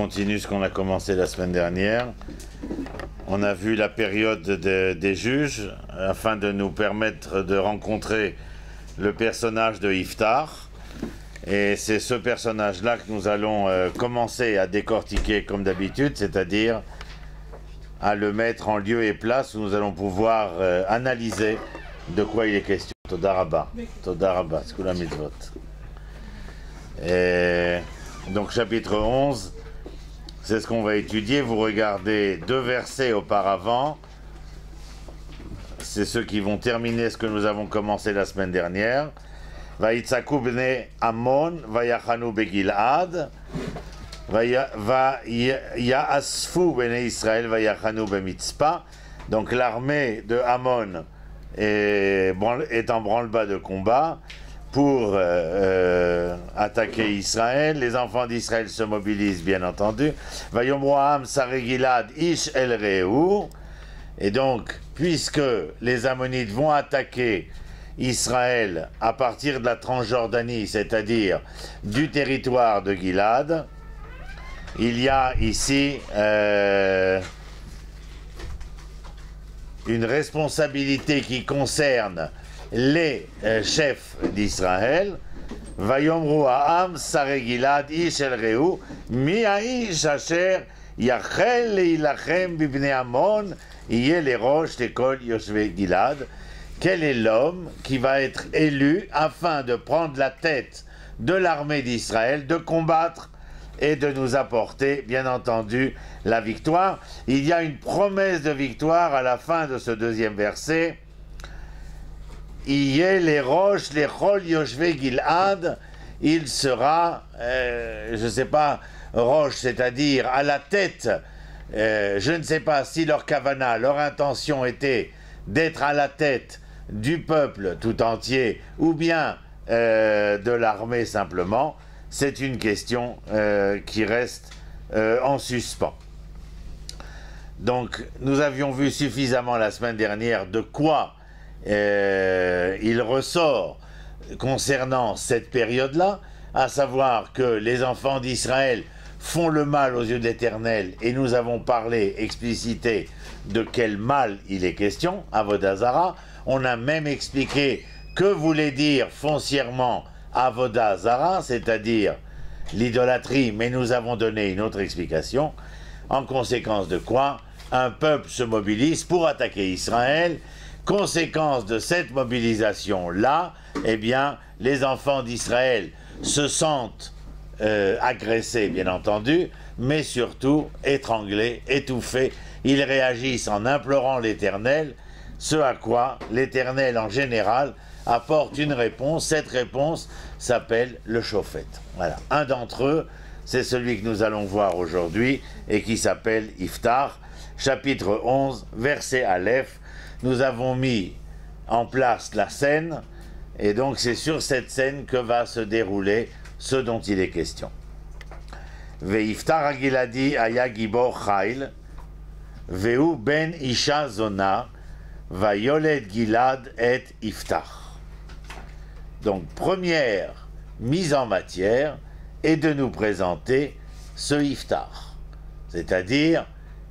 continue ce qu'on a commencé la semaine dernière. On a vu la période des juges afin de nous permettre de rencontrer le personnage de Iftar. Et c'est ce personnage-là que nous allons commencer à décortiquer comme d'habitude, c'est-à-dire à le mettre en lieu et place où nous allons pouvoir analyser de quoi il est question. Toda Rabba. Toda Rabba. Skula mitzvot. Et donc chapitre 11, c'est ce qu'on va étudier. Vous regardez deux versets auparavant. C'est ceux qui vont terminer ce que nous avons commencé la semaine dernière. Vayitzaku bnei Ammon, vayachanu begilad, vayasfu bnei Israël, vayachanu bemitzpa. Donc l'armée de Ammon est en branle-bas de combat pour attaquer Israël. Les enfants d'Israël se mobilisent, bien entendu. Vayomroam saregilad ish el reu. Et donc, puisque les Ammonites vont attaquer Israël à partir de la Transjordanie, c'est-à-dire du territoire de Gilad, il y a ici une responsabilité qui concerne les chefs d'Israël. Vayomru ha'am sarei Gilad ish el reu mi ha'ish asher yachel leilachem bibnei Ammon yeh lerosh tekol yoshvei Gilad. Quel est l'homme qui va être élu afin de prendre la tête de l'armée d'Israël, de combattre et de nous apporter, bien entendu, la victoire? Il y a une promesse de victoire à la fin de ce deuxième verset. Yeh les roches, les chol yoshvei Gilad, il sera, je ne sais pas, roche, c'est-à-dire à la tête. Je ne sais pas si leur kavana, leur intention était d'être à la tête du peuple tout entier ou bien de l'armée simplement. C'est une question qui reste en suspens. Donc nous avions vu suffisamment la semaine dernière de quoi il ressort concernant cette période-là, à savoir que les enfants d'Israël font le mal aux yeux d'Éternel, et nous avons parlé, explicité de quel mal il est question, Avodah Zara. On a même expliqué que voulait dire foncièrement Avodah Zara, c'est-à-dire l'idolâtrie, mais nous avons donné une autre explication, en conséquence de quoi un peuple se mobilise pour attaquer Israël. Conséquence de cette mobilisation-là, eh bien, les enfants d'Israël se sentent agressés, bien entendu, mais surtout étranglés, étouffés. Ils réagissent en implorant l'Éternel, ce à quoi l'Éternel, en général, apporte une réponse. Cette réponse s'appelle le Shofet. Voilà. Un d'entre eux, c'est celui que nous allons voir aujourd'hui et qui s'appelle Iftar, chapitre 11, verset Aleph. Nous avons mis en place la scène, et donc c'est sur cette scène que va se dérouler ce dont il est question. Ve'iftar hagiladi aya gibor chayil, ve'u ben isha zona, vayoled Gilad et Iftar. Donc première mise en matière est de nous présenter ce Iftar, c'est-à-dire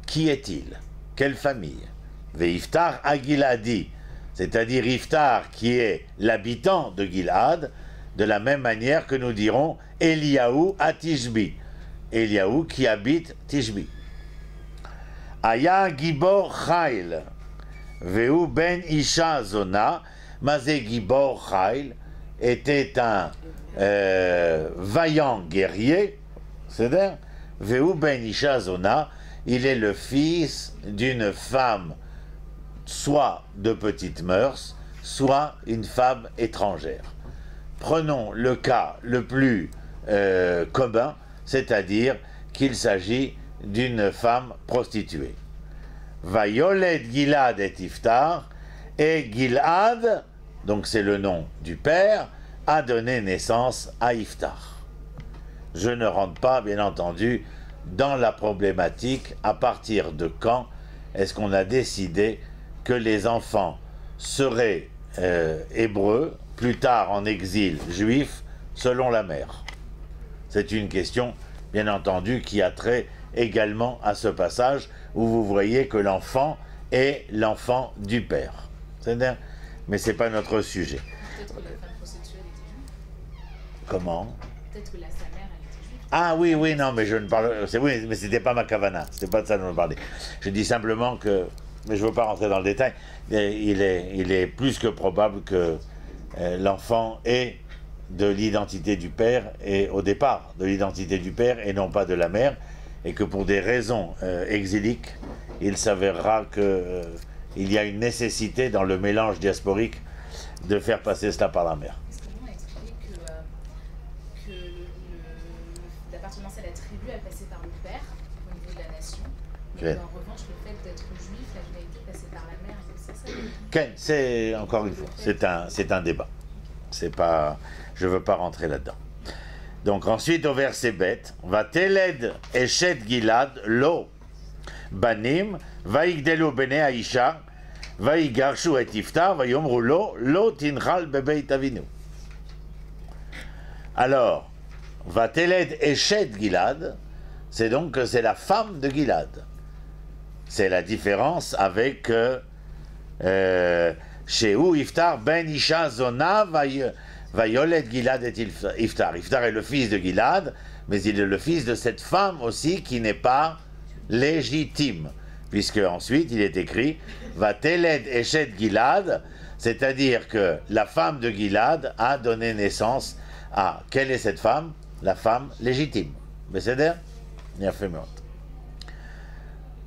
qui est-il, quelle famille. Ve'iftar hagiladi, c'est-à-dire Iftar qui est l'habitant de Gilad, de la même manière que nous dirons Eliyahu à Tishbi, Eliyahu qui habite Tishbi. Aya Gibor Chayil, Veu ben Isha Zona, Mazé Gibor Chayil était un vaillant guerrier, c'est-à-dire Veu ben Isha Zona, il est le fils d'une femme soit de petite mœurs, soit une femme étrangère. Prenons le cas le plus commun, c'est-à-dire qu'il s'agit d'une femme prostituée. Vayoled Gilad et Iftar, et Gilad, donc c'est le nom du père, a donné naissance à Iftar. Je ne rentre pas, bien entendu, dans la problématique à partir de quand est-ce qu'on a décidé que les enfants seraient hébreux, plus tard en exil juif, selon la mère. C'est une question bien entendu, qui a trait également à ce passage où vous voyez que l'enfant est l'enfant du père. C'est-à-dire, mais ce n'est pas notre sujet. Peut-être que la femme prostituée était juive. Comment? Peut-être que sa mère, elle était juive. Ah oui, oui, non, mais je ne parle... Oui, mais c'était pas ma kavana, c'était pas de ça dont je parlais. Je dis simplement que, mais je ne veux pas rentrer dans le détail, il est plus que probable que l'enfant ait de l'identité du père, et au départ, de l'identité du père et non pas de la mère, et que pour des raisons exiliques, il s'avérera qu'il y a une nécessité dans le mélange diasporique de faire passer cela par la mère. Est-ce que vous expliqué que l'appartenance à la tribu, elle passait par le père, au niveau de la nation, mais en revanche, le fait d'être juif, la judaïté passait par la mère, c'est ça? C'est, encore une fois, c'est un débat. C'est pas, je ne veux pas rentrer là-dedans. Donc ensuite, au verset bête, va teled eshet gilad lo banim vaigdelu bene aisha vaigarshu et iftar vayomru lo tinchal bebeit avinu. Alors, va teled eshet gilad, c'est donc que c'est la femme de Gilad. C'est la différence avec Shehu Iftar ben Isha Zona Vayolet Gilad et Iftar. Iftar est le fils de Gilad, mais il est le fils de cette femme aussi qui n'est pas légitime. Puisque ensuite il est écrit Vateled Eshet Gilad, c'est-à-dire que la femme de Gilad a donné naissance à. Quelle est cette femme? La femme légitime. Mais c'est d'ailleurs, il a fait mort.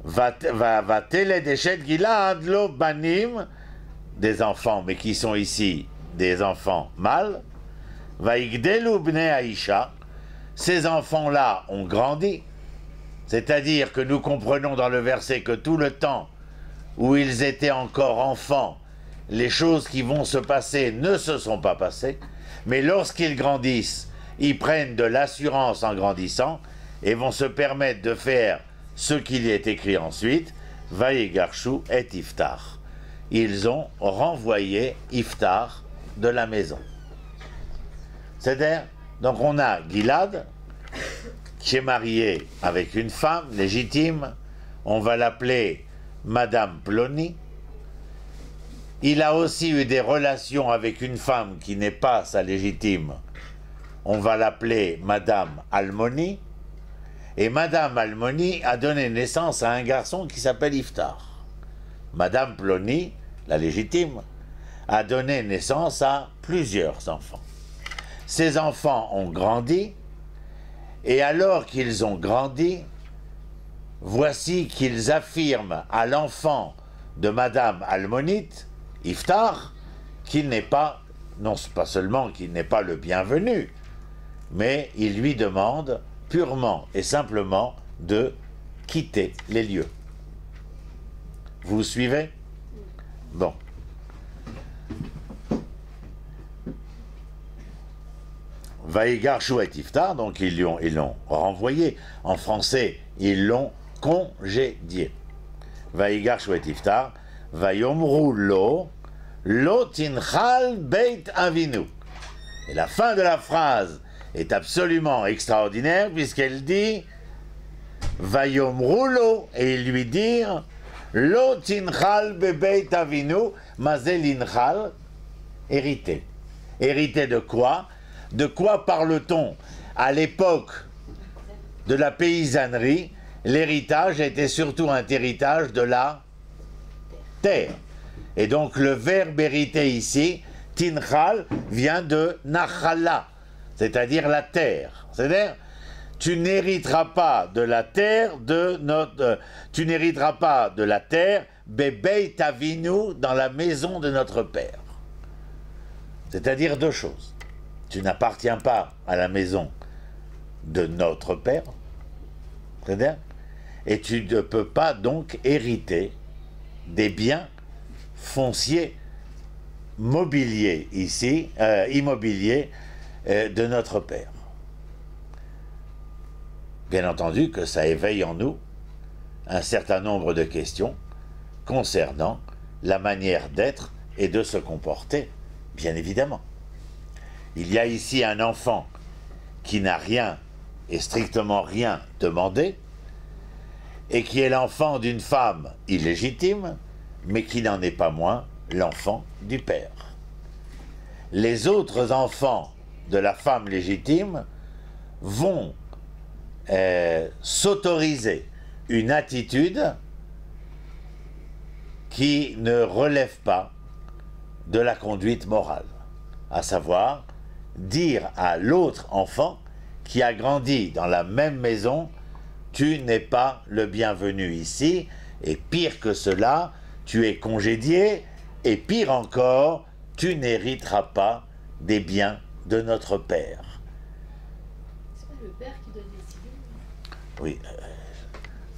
Vateled Eshet Gilad lo banim, des enfants, mais qui sont ici des enfants mâles. Vaigdelu bnei aisha, ces enfants-là ont grandi. C'est-à-dire que nous comprenons dans le verset que tout le temps où ils étaient encore enfants, les choses qui vont se passer ne se sont pas passées, mais lorsqu'ils grandissent, ils prennent de l'assurance en grandissant et vont se permettre de faire ce qu'il y est écrit ensuite, Vayegarshu et Iftar. Ils ont renvoyé Iftar de la maison. C'est-à-dire, donc on a Gilad, qui est marié avec une femme légitime, on va l'appeler Madame Ploni. Il a aussi eu des relations avec une femme qui n'est pas sa légitime, on va l'appeler Madame Almoni. Et Madame Almoni a donné naissance à un garçon qui s'appelle Iftar. Madame Ploni, la légitime, a donné naissance à plusieurs enfants. Ces enfants ont grandi, et alors qu'ils ont grandi, voici qu'ils affirment à l'enfant de Madame Almonite, Iftar, qu'il n'est pas, non pas seulement qu'il n'est pas le bienvenu, mais ils lui demandent purement et simplement de quitter les lieux. Vous suivez? Bon. Vaïgarshu et Iftar, donc ils l'ont renvoyé. En français, ils l'ont congédié. Vaïgarshu et Iftar, Vayomru lo tinchal beit avinu. Et la fin de la phrase est absolument extraordinaire puisqu'elle dit Vayomru lo, et ils lui dirent lo tinchal bebeit avinu, mazel inchal, hérité. Hérité de quoi? De quoi parle-t-on? À l'époque de la paysannerie, l'héritage était surtout un héritage de la terre. Et donc le verbe hériter ici, tinchal, vient de nachala, c'est-à-dire la terre. C'est-à-dire, tu n'hériteras pas de la terre tu n'hériteras pas de la terre, bebeit avinu, dans la maison de notre père. C'est-à-dire deux choses. Tu n'appartiens pas à la maison de notre père, c'est-à-dire, et tu ne peux pas donc hériter des biens fonciers, mobiliers ici, immobiliers de notre père. Bien entendu que ça éveille en nous un certain nombre de questions concernant la manière d'être et de se comporter, bien évidemment. Il y a ici un enfant qui n'a rien et strictement rien demandé, et qui est l'enfant d'une femme illégitime, mais qui n'en est pas moins l'enfant du père. Les autres enfants de la femme légitime vont s'autoriser une attitude qui ne relève pas de la conduite morale, à savoir dire à l'autre enfant qui a grandi dans la même maison: tu n'es pas le bienvenu ici, et pire que cela, tu es congédié, et pire encore, tu n'hériteras pas des biens de notre père. C'est pas le père qui doit décider? Oui,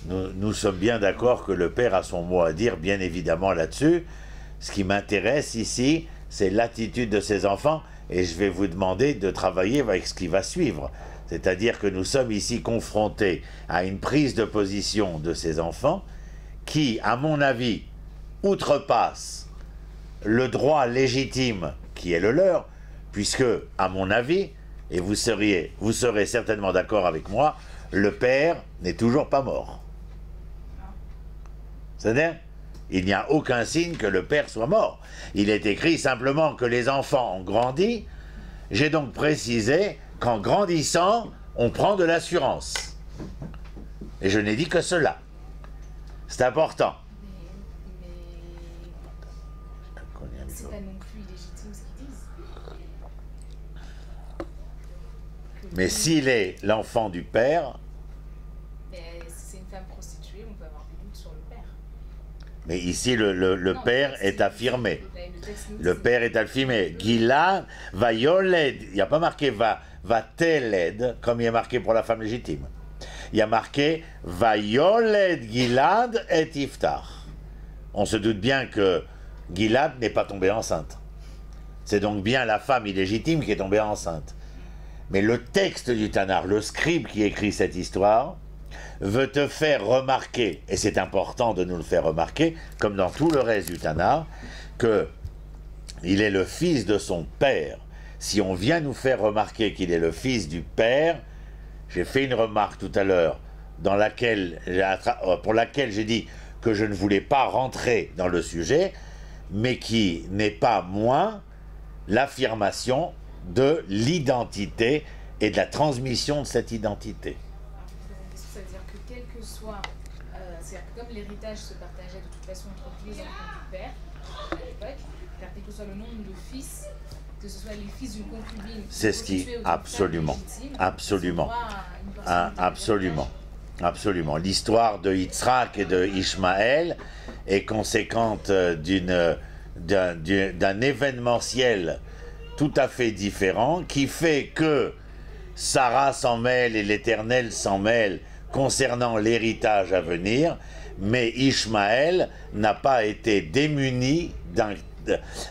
nous sommes bien d'accord que le père a son mot à dire, bien évidemment, là-dessus. Ce qui m'intéresse ici, c'est l'attitude de ces enfants, et je vais vous demander de travailler avec ce qui va suivre. C'est-à-dire que nous sommes ici confrontés à une prise de position de ces enfants qui, à mon avis, outrepasse le droit légitime qui est le leur, puisque, à mon avis, et vous serez certainement d'accord avec moi, le père n'est toujours pas mort. C'est-à-dire, il n'y a aucun signe que le père soit mort. Il est écrit simplement que les enfants ont grandi. J'ai donc précisé qu'en grandissant, on prend de l'assurance. Et je n'ai dit que cela. C'est important. Mais c'est pas non plus illégitime ce qu'ils disent. Mais s'il est l'enfant du père... Mais si c'est une femme prostituée, on peut avoir des doutes sur le père. Mais ici, le père est affirmé. Le père est affirmé. Gilad va yoled. Il n'y a pas marqué va teled, comme il est marqué pour la femme légitime. Il y a marqué va yoled Gilad et Iftar. On se doute bien que Gilad n'est pas tombée enceinte. C'est donc bien la femme illégitime qui est tombée enceinte. Mais le texte du Tanakh, le scribe qui écrit cette histoire, veut te faire remarquer, et c'est important de nous le faire remarquer, comme dans tout le reste du Tanakh, qu'il est le fils de son père. Si on vient nous faire remarquer qu'il est le fils du père, j'ai fait une remarque tout à l'heure pour laquelle j'ai dit que je ne voulais pas rentrer dans le sujet, mais qui n'est pas moins l'affirmation de l'identité et de la transmission de cette identité. C'est-à-dire que quel que soit, c'est-à-dire que comme l'héritage se partageait de toute façon entre tous les enfants du père à l'époque, quel que soit le nombre de fils, que ce soit les fils d'une concubine, c'est ce qui absolument, absolument. L'histoire de Yitzhak et de Ishmaël est conséquente d'un événementiel tout à fait différent qui fait que Sarah s'en mêle et l'Éternel s'en mêle concernant l'héritage à venir, mais Ishmaël n'a pas été démuni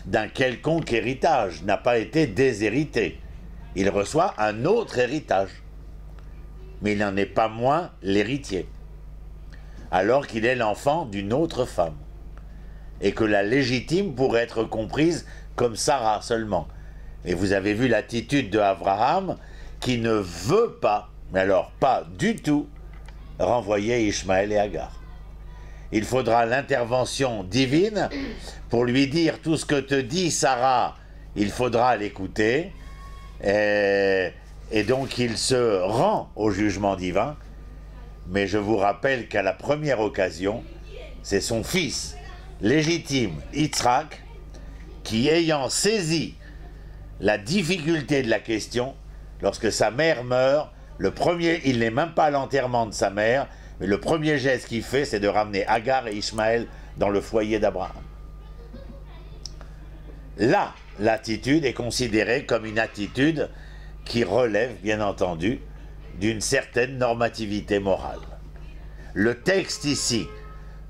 d'un quelconque héritage, n'a pas été déshérité. Il reçoit un autre héritage, mais il n'en est pas moins l'héritier, alors qu'il est l'enfant d'une autre femme, et que la légitime pourrait être comprise comme Sarah seulement. Et vous avez vu l'attitude de Abraham qui ne veut pas, mais alors pas du tout, renvoyer Ishmaël et Agar. Il faudra l'intervention divine pour lui dire tout ce que te dit Sarah, il faudra l'écouter, et donc il se rend au jugement divin. Mais je vous rappelle qu'à la première occasion, c'est son fils légitime, Yitzhak, qui ayant saisi la difficulté de la question, lorsque sa mère meurt, il n'est même pas à l'enterrement de sa mère, mais le premier geste qu'il fait, c'est de ramener Agar et Ishmaël dans le foyer d'Abraham. Là, l'attitude est considérée comme une attitude qui relève, bien entendu, d'une certaine normativité morale. Le texte ici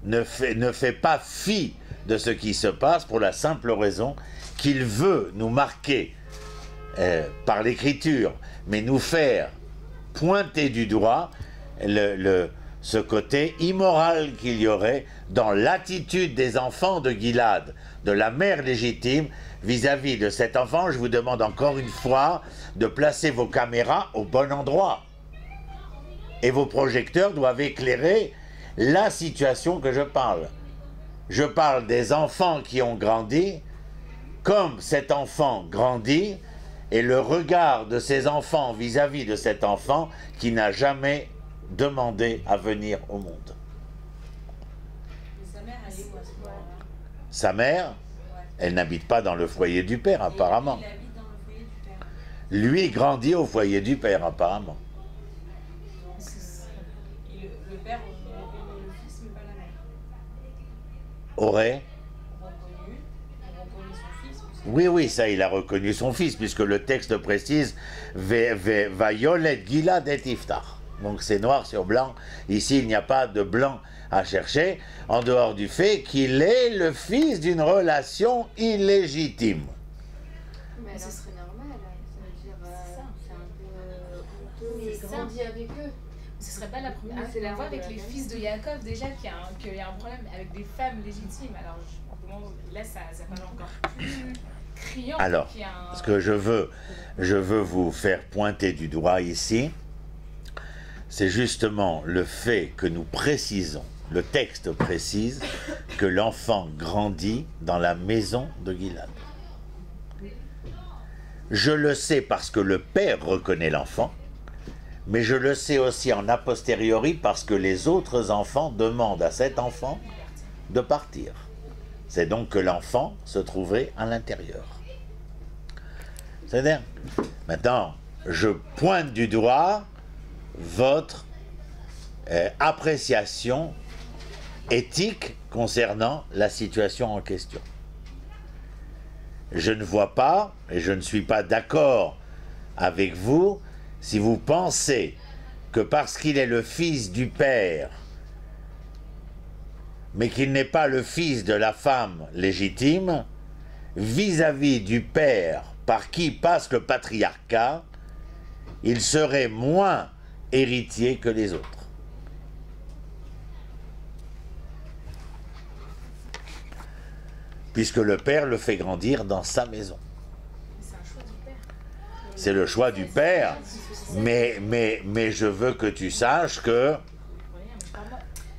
ne fait pas fi de ce qui se passe pour la simple raison qu'il veut nous marquer par l'écriture, mais nous faire pointer du doigt ce côté immoral qu'il y aurait dans l'attitude des enfants de Gilad, de la mère légitime, vis-à-vis de cet enfant. Je vous demande encore une fois de placer vos caméras au bon endroit. Et vos projecteurs doivent éclairer la situation que je parle. Je parle des enfants qui ont grandi, comme cet enfant grandit, et le regard de ces enfants vis-à-vis de cet enfant qui n'a jamais demandé à venir au monde. Sa mère, elle est où à ce moment-là? Sa mère, elle n'habite pas dans le foyer du père, apparemment. Il habite dans le foyer du père. Lui grandit au foyer du père, apparemment. Et le père reconnaît le fils, mais pas la mère. Aurait reconnaît son fils. Oui, oui, ça, il a reconnu son fils, puisque le texte précise Vayolet Gilad et Iftach. Donc c'est noir sur blanc. Ici, il n'y a pas de blanc à chercher, en dehors du fait qu'il est le fils d'une relation illégitime. Mais alors c'est normal, ça veut dire c'est un peu honteux, Mais il grandit avec eux. Ce serait pas la première Ah, fois c'est la avec mère de les la fils de Yaakov déjà qu'il y a un problème avec des femmes légitimes. Alors là, ça paraît encore plus criant. Alors, qu'il y a un... ce que je veux vous faire pointer du doigt ici, c'est justement le fait que nous précisons, le texte précise, que l'enfant grandit dans la maison de Gilad. Je le sais parce que le père reconnaît l'enfant, mais je le sais aussi en a posteriori parce que les autres enfants demandent à cet enfant de partir. C'est donc que l'enfant se trouverait à l'intérieur. C'est-à-dire, maintenant, je pointe du doigt votre appréciation éthique concernant la situation en question. Je ne vois pas, et je ne suis pas d'accord avec vous, si vous pensez que parce qu'il est le fils du père, mais qu'il n'est pas le fils de la femme légitime, vis-à-vis du père par qui passe le patriarcat, il serait moins héritier que les autres. Puisque le père le fait grandir dans sa maison. C'est un choix du père. C'est le choix du père, mais je veux que tu saches que...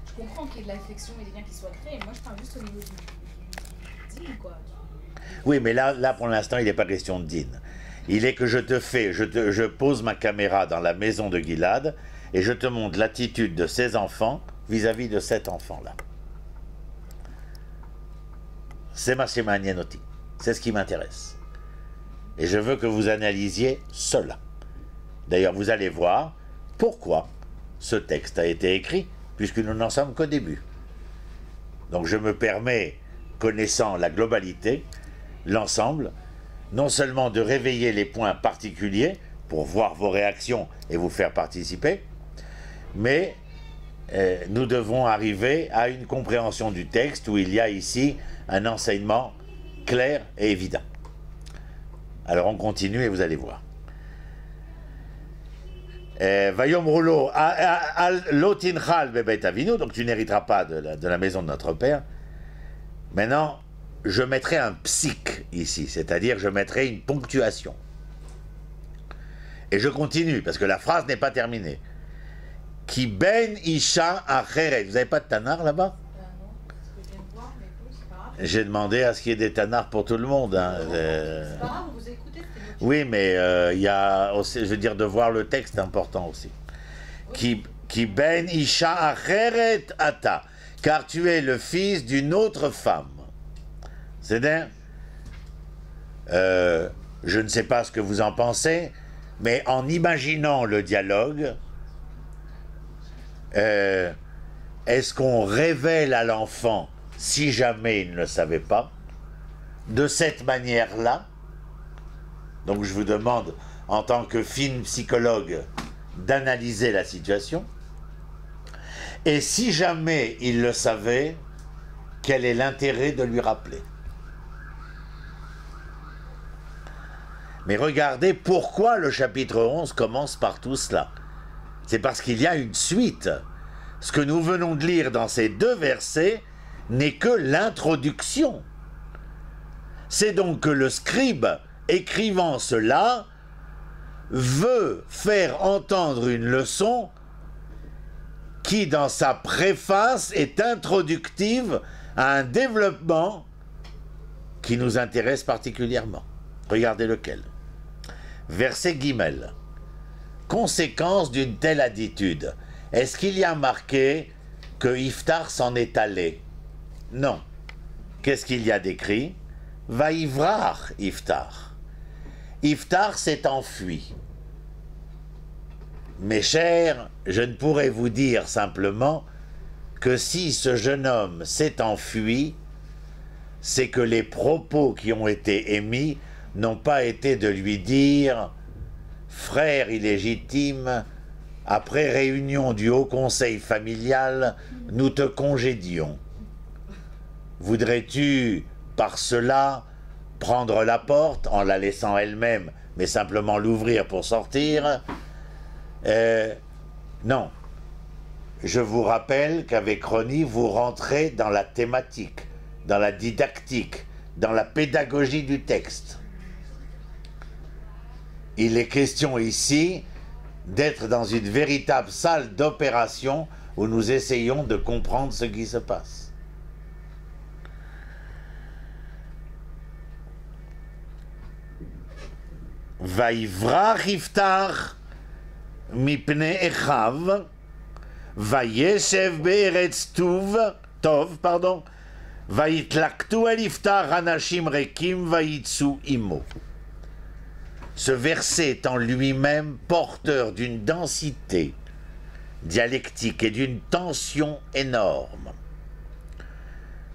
Je comprends qu'il y ait de l'affection et des liens qui soient créés, moi je parle juste au niveau du dîme, quoi. Oui, mais là pour l'instant, il n'est pas question de dîne. Il est que je pose ma caméra dans la maison de Gilad et je te montre l'attitude de ses enfants vis-à-vis de cet enfant-là. C'est ma Shemanienoti. C'est ce qui m'intéresse. Et je veux que vous analysiez cela. D'ailleurs, vous allez voir pourquoi ce texte a été écrit, puisque nous n'en sommes qu'au début. Donc je me permets, connaissant la globalité, l'ensemble, non seulement de réveiller les points particuliers pour voir vos réactions et vous faire participer, mais nous devons arriver à une compréhension du texte où il y a ici un enseignement clair et évident. Alors on continue et vous allez voir. Vayom roulo lotinchal bebet avinu, donc tu n'hériteras pas de la maison de notre père. Maintenant, je mettrai un psique ici, c'est-à-dire je mettrai une ponctuation. Et je continue, parce que la phrase n'est pas terminée. Ki ben isha acheret. Vous n'avez pas de tanar là-bas? Non, ce que je viens de voir, mais bon, c'est pas grave. J'ai demandé à ce qu'il y ait des tanars pour tout le monde. Hein. C'est pas grave, vous écoutez, c'est notre... Oui, mais il y a aussi, je veux dire, de voir le texte important aussi. Ki ben isha acheret ata, car tu es le fils d'une autre femme. C'est-à-dire, je ne sais pas ce que vous en pensez, mais en imaginant le dialogue, est-ce qu'on révèle à l'enfant, si jamais il ne le savait pas, de cette manière-là? Donc je vous demande, en tant que fine psychologue, d'analyser la situation. Et si jamais il le savait, quel est l'intérêt de lui rappeler? Mais regardez pourquoi le chapitre 11 commence par tout cela. C'est parce qu'il y a une suite. Ce que nous venons de lire dans ces deux versets n'est que l'introduction. C'est donc que le scribe, écrivant cela, veut faire entendre une leçon qui, dans sa préface, est introductive à un développement qui nous intéresse particulièrement. Regardez lequel. Verset Guimel. Conséquence d'une telle attitude. Est-ce qu'il y a marqué que Iftar s'en est allé? Non. Qu'est-ce qu'il y a décrit? Vaïvrar Iftar. Iftar s'est enfui. Mes chers, je ne pourrais vous dire simplement que si ce jeune homme s'est enfui, c'est que les propos qui ont été émis n'ont pas été de lui dire « Frère illégitime, après réunion du Haut Conseil familial, nous te congédions. Voudrais-tu, par cela, prendre la porte en la laissant elle-même, mais simplement l'ouvrir pour sortir ?» Non. Je vous rappelle qu'avec Roni, vous rentrez dans la thématique, dans la didactique, dans la pédagogie du texte. Il est question ici d'être dans une véritable salle d'opération où nous essayons de comprendre ce qui se passe. Vaïvrach Iftar mipne echav vayeshev be'eretz tov, vayitlaktu el Iftar anashim rekim vayitsu imo. Ce verset est en lui-même porteur d'une densité dialectique et d'une tension énorme.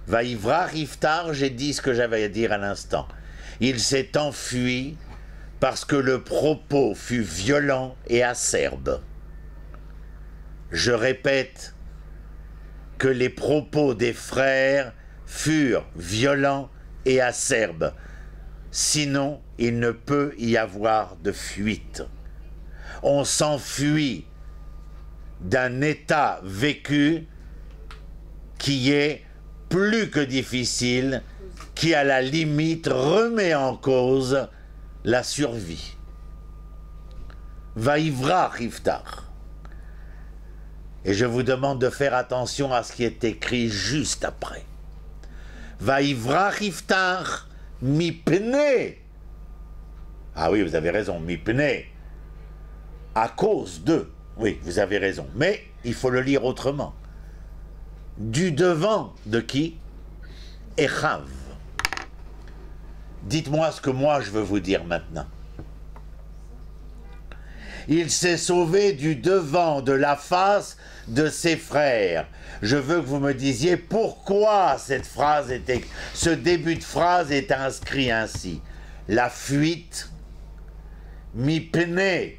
Vaïvrach Iftar, j'ai dit ce que j'avais à dire à l'instant. Il s'est enfui parce que le propos fut violent et acerbe. Je répète que les propos des frères furent violents et acerbes. Sinon, il ne peut y avoir de fuite. On s'enfuit d'un état vécu qui est plus que difficile, qui à la limite remet en cause la survie. Vaïvrach Iftar. Et je vous demande de faire attention à ce qui est écrit juste après. Vaïvrach Iftar mipne. Ah oui, vous avez raison, mipne. À cause de. Oui, vous avez raison. Mais il faut le lire autrement. Du devant de qui? Echav. Dites-moi ce que moi je veux vous dire maintenant. Il s'est sauvé du devant de la face de ses frères. Je veux que vous me disiez pourquoi cette phrase était, ce début de phrase est inscrit ainsi. La fuite, mipne,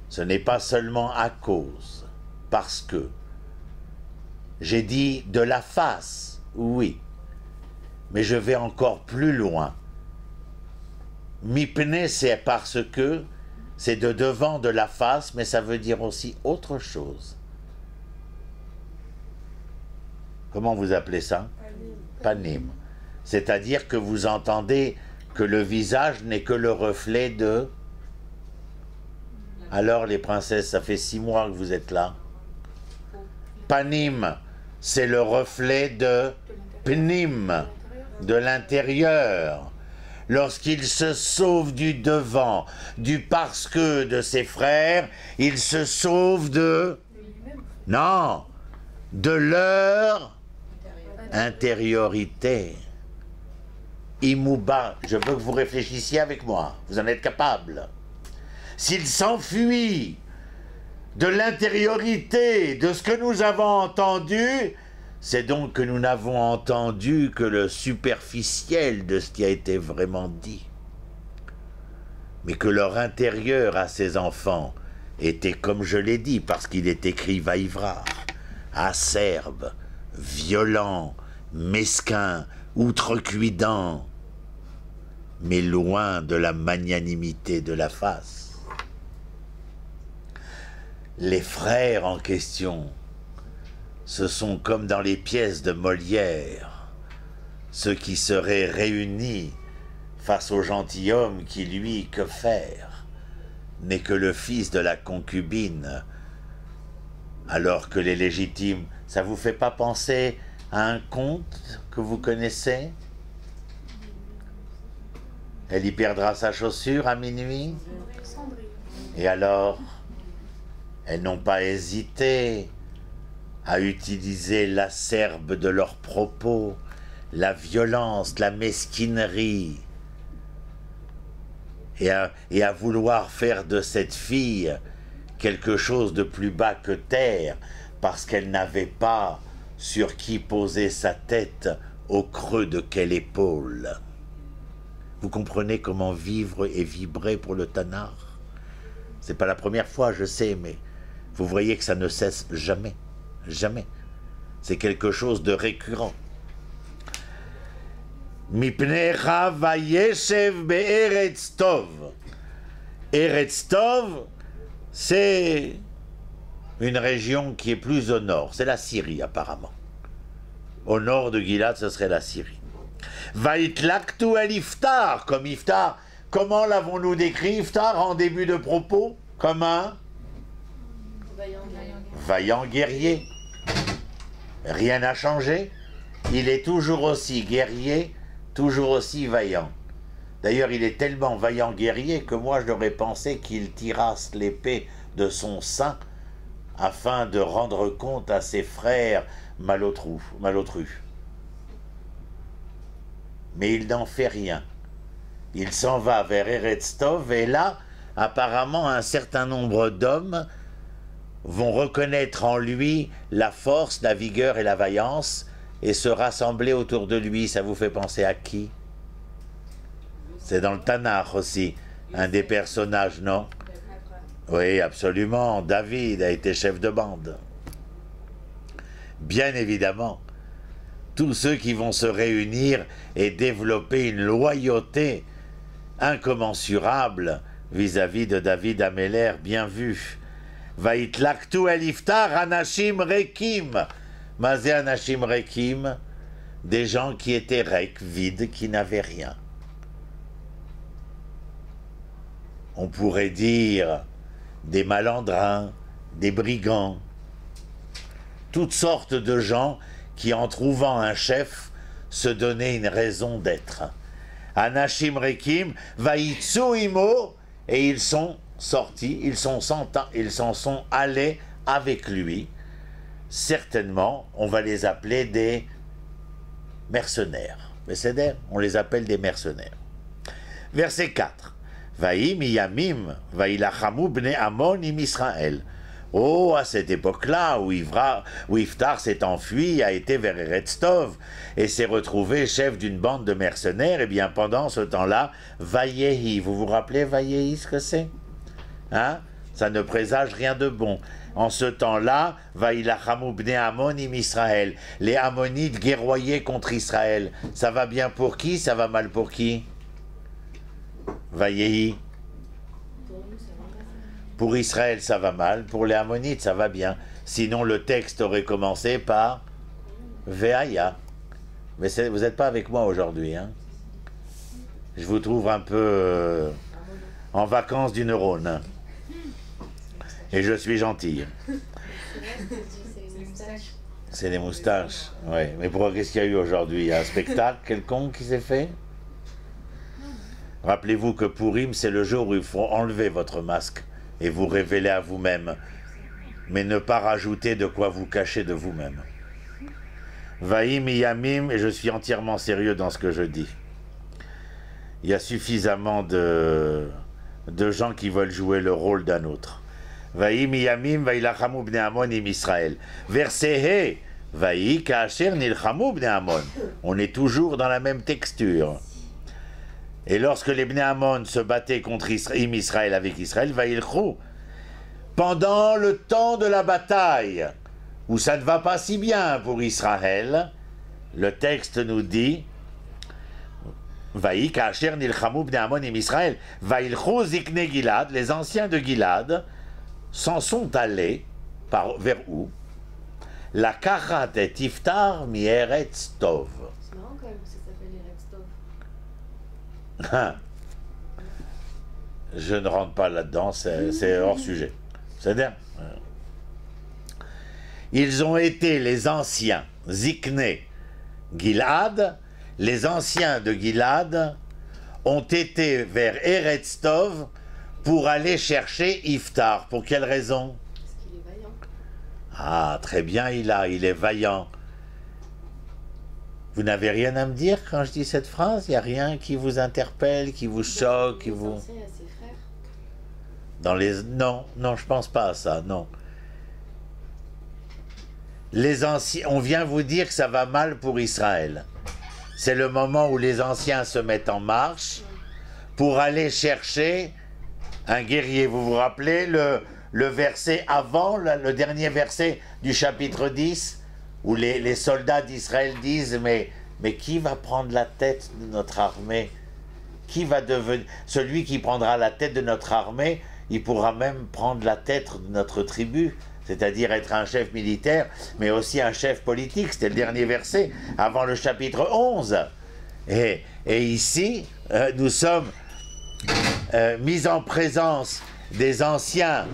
ce n'est pas seulement à cause, parce que. J'ai dit de la face, oui, mais je vais encore plus loin. Mipne, c'est parce que, c'est de devant de la face, mais ça veut dire aussi autre chose. Comment vous appelez ça? Panim. C'est-à-dire que vous entendez que le visage n'est que le reflet de... Alors les princesses, ça fait 6 mois que vous êtes là. Panim, c'est le reflet de Pnim, de l'intérieur. Lorsqu'il se sauve du devant, du parce que de ses frères, il se sauve de... Non, de leur intériorité. Imouba, je veux que vous réfléchissiez avec moi, vous en êtes capable. S'il s'enfuit de l'intériorité de ce que nous avons entendu, c'est donc que nous n'avons entendu que le superficiel de ce qui a été vraiment dit. Mais que leur intérieur à ces enfants était, comme je l'ai dit, parce qu'il est écrit Vaïvrar, acerbe, violent, mesquin, outrecuidant, mais loin de la magnanimité de la face. Les frères en question, ce sont comme dans les pièces de Molière, ceux qui seraient réunis face au gentilhomme qui, lui, que faire, n'est que le fils de la concubine, Alors que les légitimes, ça vous fait pas penser à un conte que vous connaissez? Elle y perdra sa chaussure à minuit. Et alors, elles n'ont pas hésité à utiliser l'acerbe de leurs propos, la violence, la mesquinerie, et à vouloir faire de cette fille quelque chose de plus bas que terre, parce qu'elle n'avait pas sur qui poser sa tête au creux de quelle épaule. Vous comprenez comment vivre et vibrer pour le Tanakh? C'est pas la première fois, je sais, mais vous voyez que ça ne cesse jamais. Jamais. C'est quelque chose de récurrent. Mipnecha vayeshev be'eretz tov. Eretz tov, c'est une région qui est plus au nord. C'est la Syrie, apparemment. Au nord de Gilad, ce serait la Syrie. Vayitlaktu el Iftar, comme Iftar. Comment l'avons-nous décrit, Iftar, en début de propos? Comme un vaillant guerrier. Rien n'a changé. Il est toujours aussi guerrier, toujours aussi vaillant. D'ailleurs, il est tellement vaillant guerrier que moi, j'aurais pensé qu'il tirasse l'épée de son sein afin de rendre compte à ses frères malotrus. Mais il n'en fait rien. Il s'en va vers Eretz Tov et là, apparemment, un certain nombre d'hommes vont reconnaître en lui la force, la vigueur et la vaillance et se rassembler autour de lui. Ça vous fait penser à qui? C'est dans le Tanakh aussi, un des personnages, non? Oui, absolument. David a été chef de bande. Bien évidemment, tous ceux qui vont se réunir et développer une loyauté incommensurable vis-à-vis de David Améler, bien vu. Vayitlaktu el Iftar anashim rekim. Mazé anashim rekim, des gens qui étaient rek, vides, qui n'avaient rien. On pourrait dire des malandrins, des brigands, toutes sortes de gens qui, en trouvant un chef, se donnaient une raison d'être. Anashim rekim, vaitsu imo, et ils sont sortis, ils s'en sont allés avec lui. Certainement, on va les appeler des mercenaires. Mais c'est d'ailleurs, on les appelle des mercenaires. Verset 4. Vaï miyamim, vaïlachamu bne Amon im Israël. Oh, à cette époque-là, où Iftar s'est enfui, a été vers Eretz Tov, et s'est retrouvé chef d'une bande de mercenaires, et bien pendant ce temps-là, Vayehi, vous vous rappelez Vayehi, ce que c'est? Hein? Ça ne présage rien de bon. En ce temps-là, Vaïlachamu bne Amon im Israël. Les Ammonites guerroyaient contre Israël. Ça va bien pour qui? Ça va mal pour qui? Vayehi. Pour Israël, ça va mal. Pour les Ammonites, ça va bien. Sinon, le texte aurait commencé par Veaya. Mais vous n'êtes pas avec moi aujourd'hui. Hein? Je vous trouve un peu en vacances du neurone. Et je suis gentil. C'est les moustaches. Oui. Mais pourquoi, qu'est-ce qu'il y a eu aujourd'hui? Il y a un spectacle quelconque qui s'est fait? Rappelez-vous que Purim, c'est le jour où il faut enlever votre masque et vous révéler à vous-même, mais ne pas rajouter de quoi vous cacher de vous-même. Vaïm yamim, et je suis entièrement sérieux dans ce que je dis. Il y a suffisamment de gens qui veulent jouer le rôle d'un autre. Vaïm yamim, vaïlachamu bne Amon im Israël. Verset He, vaï ka'asher nilchamu bne Amon. On est toujours dans la même texture. Et lorsque les Bnei Ammon se battaient contre Israël avec Israël, Vaïlchou, pendant le temps de la bataille, où ça ne va pas si bien pour Israël, le texte nous dit Vaï ka'asher nilchamu bnei Ammon im Israël, Vaïlchou zikne Gilad, les anciens de Gilad s'en sont allés vers où? La kachat et Iftar mi Eretz Tov. C'est marrant quand même que ça s'appelle Eretz Tov. Je ne rentre pas là-dedans, c'est hors sujet. C'est-à-dire, ils ont été les anciens, Zikné, Gilad, les anciens de Gilad ont été vers Eretz Tov pour aller chercher Iftar. Pour quelle raison? Parce qu'il est vaillant. Ah, très bien, il est vaillant. Vous n'avez rien à me dire quand je dis cette phrase? Il n'y a rien qui vous interpelle, qui vous choque, qui vous... Anciens à ses frères. Dans les... Non, non, je pense pas à ça, non. Les anciens, on vient vous dire que ça va mal pour Israël. C'est le moment où les anciens se mettent en marche pour aller chercher un guerrier. Vous vous rappelez le verset avant, le dernier verset du chapitre 10, où les soldats d'Israël disent mais qui va prendre la tête de notre armée? Qui va devenir... Celui qui prendra la tête de notre armée, il pourra même prendre la tête de notre tribu, c'est-à-dire être un chef militaire, mais aussi un chef politique. C'était le dernier verset, avant le chapitre 11. Et ici, nous sommes mis en présence des anciens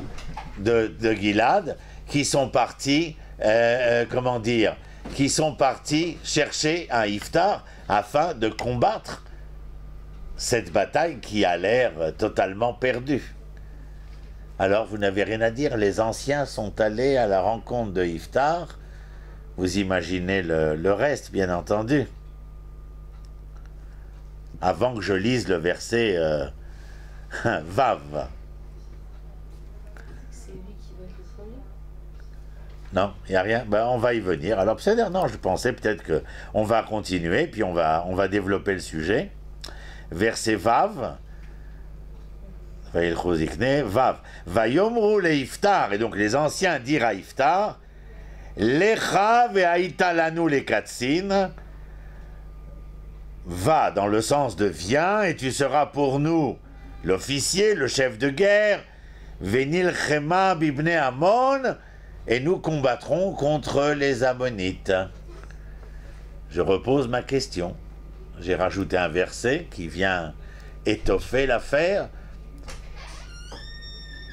de Gilad qui sont partis, comment dire, qui sont partis chercher un Iftar afin de combattre cette bataille qui a l'air totalement perdue. Alors vous n'avez rien à dire, les anciens sont allés à la rencontre de Iftar. Vous imaginez le reste, bien entendu. Avant que je lise le verset Vav. C'est lui qui va être le premier. Non, il n'y a rien. Ben, on va y venir. Alors, non, je pensais peut-être qu'on va continuer, puis on va développer le sujet. Verset Vav. Vav. Vayomru le Iftar. Et donc, les anciens dirent à Iftar, Lecha ve'aïta lanu le katsin. Va dans le sens de viens et tu seras pour nous l'officier, le chef de guerre, Venil Chema bibne Ammon, et nous combattrons contre les Ammonites. Je repose ma question. J'ai rajouté un verset qui vient étoffer l'affaire.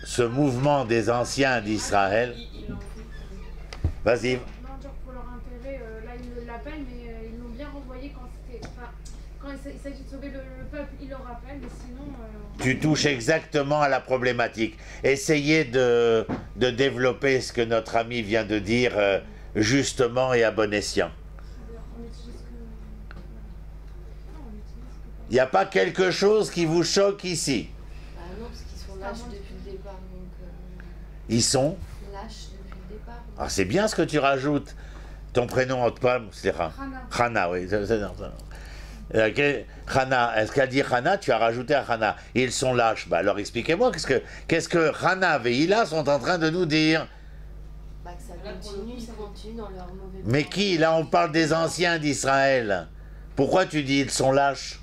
Ce mouvement des anciens d'Israël. Vas-y. Non, genre pour leur intérêt, là ils l'appellent, mais ils l'ont bien renvoyé quand c'était. Enfin, quand il s'agit de sauver le peuple, ils le rappellent, mais sinon. Tu touches exactement à la problématique. Essayez de développer ce que notre ami vient de dire justement et à bon escient. On utilise que. Non, on utilise que. Il n'y a pas quelque chose qui vous choque ici? Bah non, parce qu'ils sont lâches depuis le départ. Donc, Ils sont? lâches depuis le départ. Ah, c'est bien ce que tu rajoutes. Ton prénom en pomme, c'est Rana. Rana, oui. Rana, est-ce qu'elle dit Rana? Tu as rajouté à Rana. Ils sont lâches. Bah, alors expliquez-moi, qu'est-ce que Rana et Hila sont en train de nous dire? Bah, que ça continue, ils continuent dans leur mauvais plan. Mais qui? Là, on parle des anciens d'Israël. Pourquoi tu dis ils sont lâches?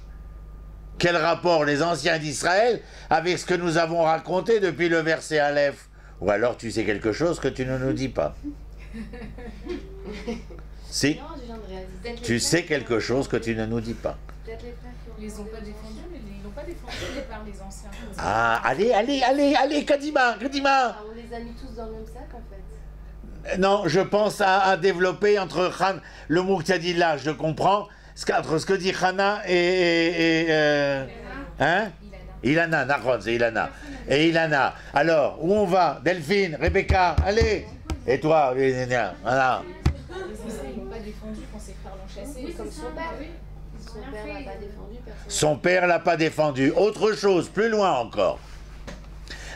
Quel rapport les anciens d'Israël avec ce que nous avons raconté depuis le verset Aleph? Ou alors tu sais quelque chose que tu ne nous dis pas? Si? Non, je viens de réaliser. Tu sais quelque chose que tu ne nous dis pas. Peut-être les frères qui ont Ils les ont pas défendus, mais ils n'ont pas défendu par les anciens. Ah, allez, Kadima. Ah, on les a mis tous dans le même sac en fait. Non, je pense à développer entre le mot que tu as dit là, je comprends, entre ce que dit Hana hein? Ilana, Nahon, c'est Ilana. Et Ilana. Alors, où on va? Delphine, Rebecca, allez. Et toi, voilà. Les anciens, ils n'ont pas défendu quand ses frères l'ont chassé. Oui, comme son père. Oui. Son père l'a pas défendu, personne. Son père l'a pas défendu. Autre chose, plus loin encore.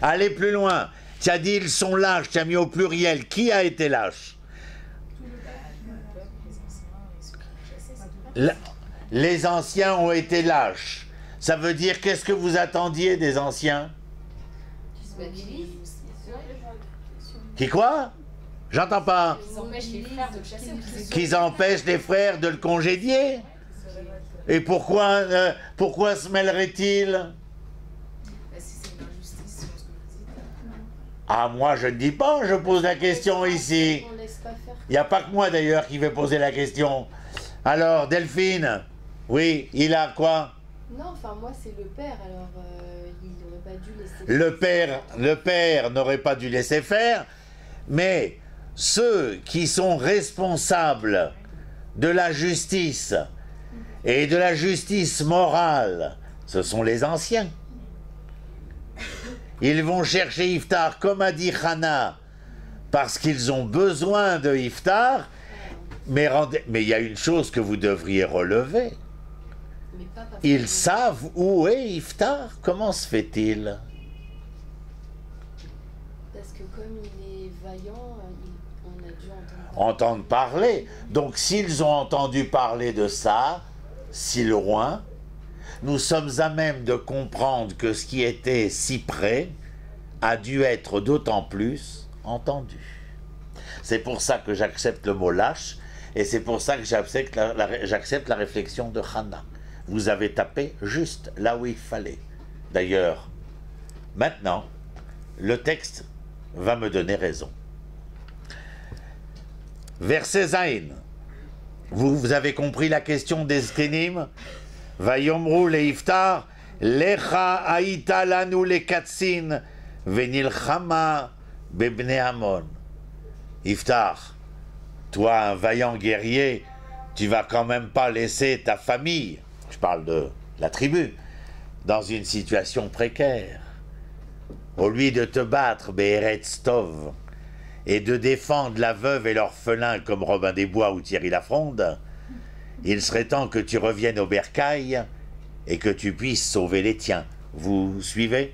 Allez plus loin. Tu as dit ils sont lâches, tu as mis au pluriel. Qui a été lâche? Les anciens ont été lâches. Ça veut dire, qu'est-ce que vous attendiez des anciens? Qui quoi? J'entends pas. Ils empêchent les frères de le chasser. Qu'ils empêchent les frères de le congédier? Et pourquoi se mêlerait-il? Bah, si c'est une injustice sur ce que vous dites. Ah, moi je ne dis pas, je pose la question ici. On laisse pas faire. Il n'y a pas que moi d'ailleurs qui vais poser la question. Alors, Delphine, oui, il a quoi? Non, enfin moi c'est le père, alors il n'aurait pas dû laisser. Le père n'aurait pas dû laisser faire, mais ceux qui sont responsables de la justice et de la justice morale, ce sont les anciens. Ils vont chercher Iftar, comme a dit Hana, parce qu'ils ont besoin de Iftar, mais il y a une chose que vous devriez relever. Ils savent où est Iftar. Comment se fait-il? Parce que comme il est vaillant, on a dû entendre parler. Donc s'ils ont entendu parler de ça, si loin, nous sommes à même de comprendre que ce qui était si près a dû être d'autant plus entendu. C'est pour ça que j'accepte le mot lâche, et c'est pour ça que j'accepte la réflexion de Hana. Vous avez tapé juste là où il fallait. D'ailleurs, maintenant, le texte va me donner raison. Verset Zayn. Vous avez compris la question des Zkenim? Vayomru le Iftar, lecha aïta lanu le katsin, venilchama bebne Amon. Iftar, toi, un vaillant guerrier, tu vas quand même pas laisser ta famille, je parle de la tribu, dans une situation précaire. Au lieu de te battre, Be'eretz Tov, et de défendre la veuve et l'orphelin comme Robin des Bois ou Thierry Lafronde, il serait temps que tu reviennes au bercail et que tu puisses sauver les tiens. Vous suivez?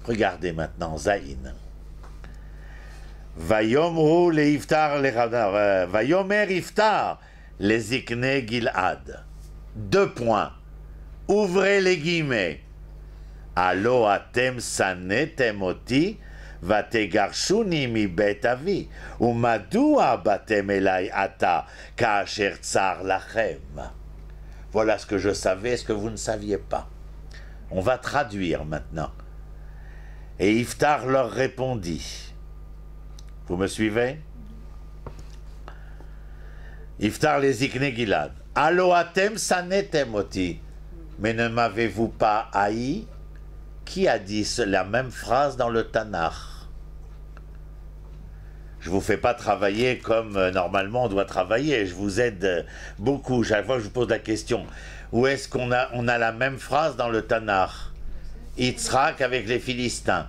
Regardez maintenant Zaïn. Vayomru le Iftar le Vayomer Iftar les Zikne Gilad. 2 points. Ouvrez les guillemets. Allo atem sanetem oti vategarshuni mi bet avi umadua batem elai ata kaasher tsar lachem. Voilà ce que je savais, ce que vous ne saviez pas. On va traduire maintenant. Et Iftar leur répondit. Vous me suivez? Iftar les Zikne Gilad. Allo atem sanetem oti. Mais ne m'avez-vous pas haï? Qui a dit la même phrase dans le Tanakh? Je ne vous fais pas travailler comme normalement on doit travailler. Je vous aide beaucoup. Chaque fois que je vous pose la question, où est-ce qu'on a la même phrase dans le Tanakh? Yitzhak avec les Philistins.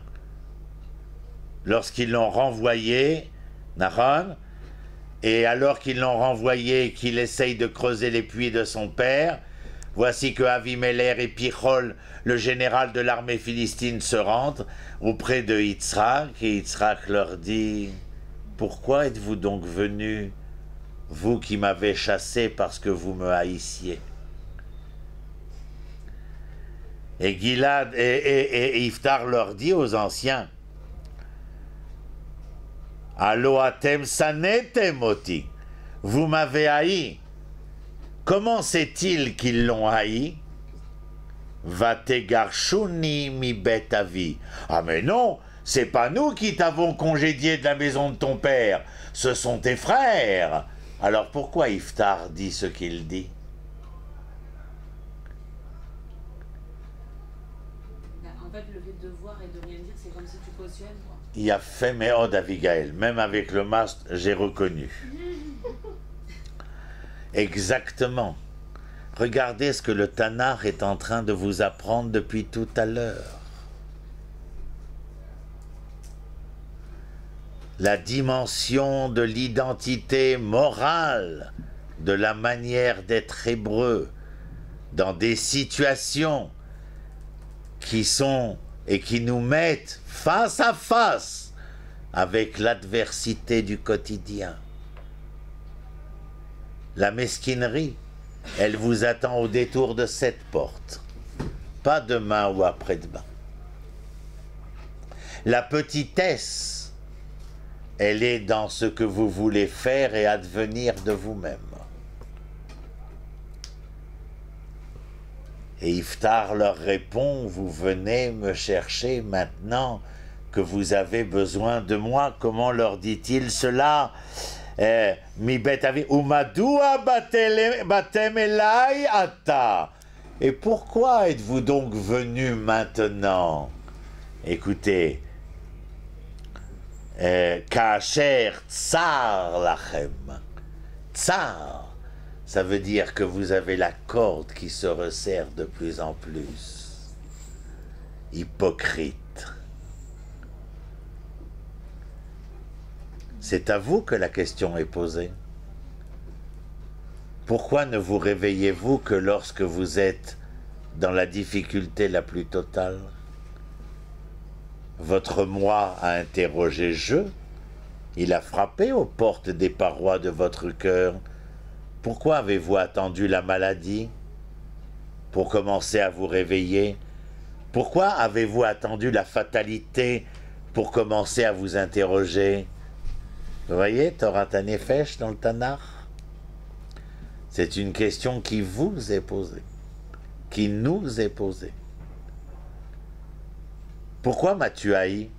Lorsqu'ils l'ont renvoyé, Nahon, et alors qu'ils l'ont renvoyé, qu'il essaye de creuser les puits de son père, voici que Avimelech et Pichol, le général de l'armée philistine, se rendent auprès de Yitzhak, et Yitzhak leur dit « Pourquoi êtes-vous donc venus, vous qui m'avez chassé parce que vous me haïssiez ?» Et Gilad et Iftar leur dit aux anciens « Allo atem sanetem oti » vous m'avez haï. Comment sait-il qu'ils l'ont haï? Vategarshuni mi bet avi. Ah mais non, c'est pas nous qui t'avons congédié de la maison de ton père, ce sont tes frères. Alors pourquoi Iftar dit ce qu'il dit? En fait, le fait de voir et de rien dire, c'est comme si tu cautionnes, quoi. Il a fait Méod Abigail, même avec le masque, j'ai reconnu. Exactement. Regardez ce que le Tanakh est en train de vous apprendre depuis tout à l'heure. La dimension de l'identité morale, de la manière d'être hébreu, dans des situations qui sont et qui nous mettent face à face avec l'adversité du quotidien. La mesquinerie, elle vous attend au détour de cette porte, pas demain ou après-demain. La petitesse, elle est dans ce que vous voulez faire et advenir de vous-même. Et Iftar leur répond, vous venez me chercher maintenant que vous avez besoin de moi. Comment leur dit-il cela? Mi bet avi umadua batem elai ata. Et pourquoi êtes-vous donc venus maintenant? Écoutez, Kacher tsar lachem. Tsar, ça veut dire que vous avez la corde qui se resserre de plus en plus. Hypocrite. C'est à vous que la question est posée. Pourquoi ne vous réveillez-vous que lorsque vous êtes dans la difficulté la plus totale? Votre moi a interrogé je, il a frappé aux portes des parois de votre cœur. Pourquoi avez-vous attendu la maladie pour commencer à vous réveiller? Pourquoi avez-vous attendu la fatalité pour commencer à vous interroger? Vous voyez, Torah Tanefesh dans le Tanakh, c'est une question qui vous est posée, qui nous est posée. Pourquoi m'as-tu haï?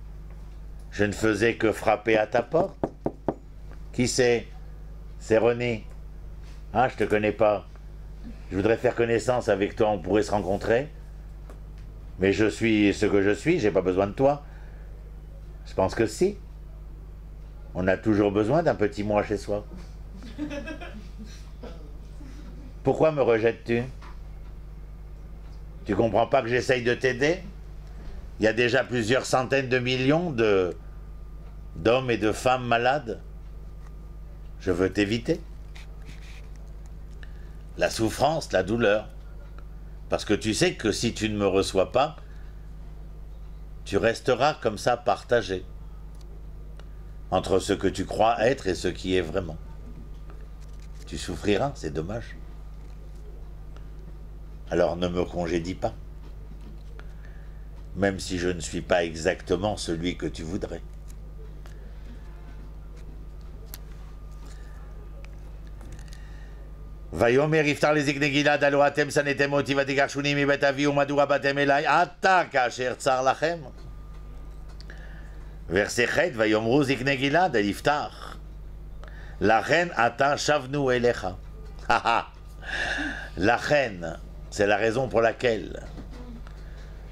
Je ne faisais que frapper à ta porte. Qui c'est? C'est René. Ah, je te connais pas. Je voudrais faire connaissance avec toi, on pourrait se rencontrer. Mais je suis ce que je suis, j'ai pas besoin de toi. Je pense que si. On a toujours besoin d'un petit moi chez soi. Pourquoi me rejettes-tu? Tu comprends pas que j'essaye de t'aider? Il y a déjà plusieurs centaines de millions d'hommes et de femmes malades. Je veux t'éviter. La souffrance, la douleur. Parce que tu sais que si tu ne me reçois pas, tu resteras comme ça partagé entre ce que tu crois être et ce qui est vraiment. Tu souffriras, c'est dommage. Alors ne me congédie pas. Même si je ne suis pas exactement celui que tu voudrais. Vayomer iftar lezikne gilad alo atem sanetem oti vatigarshunim mibet avi umadura batem elai ata kasher tsar lachem. Verset chet, vayomru zikne gilad el iftar. Lachen ata shavnu elecha. Lachen, c'est la raison pour laquelle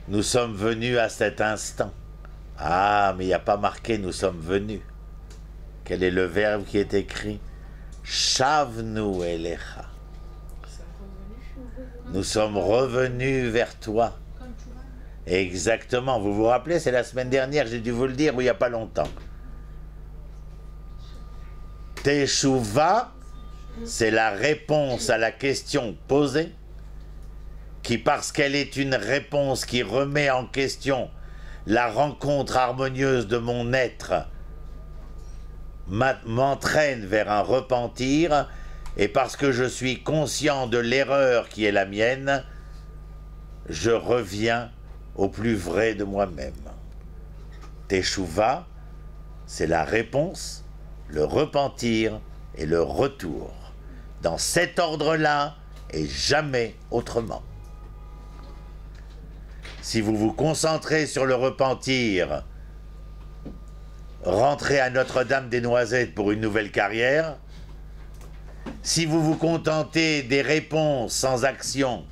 nous sommes venus à cet instant. Ah, mais il n'y a pas marqué nous sommes venus. Quel est le verbe qui est écrit? Shavnu elecha. Nous sommes revenus vers toi. Exactement. Vous vous rappelez, c'est la semaine dernière, j'ai dû vous le dire, ou il n'y a pas longtemps. Teshuva, c'est la réponse à la question posée, qui, parce qu'elle est une réponse qui remet en question la rencontre harmonieuse de mon être, m'entraîne vers un repentir, et parce que je suis conscient de l'erreur qui est la mienne, je reviens au plus vrai de moi-même. Teshuva, c'est la réponse, le repentir et le retour. Dans cet ordre-là et jamais autrement. Si vous vous concentrez sur le repentir, rentrez à Notre-Dame-des-Noisettes pour une nouvelle carrière. Si vous vous contentez des réponses sans action,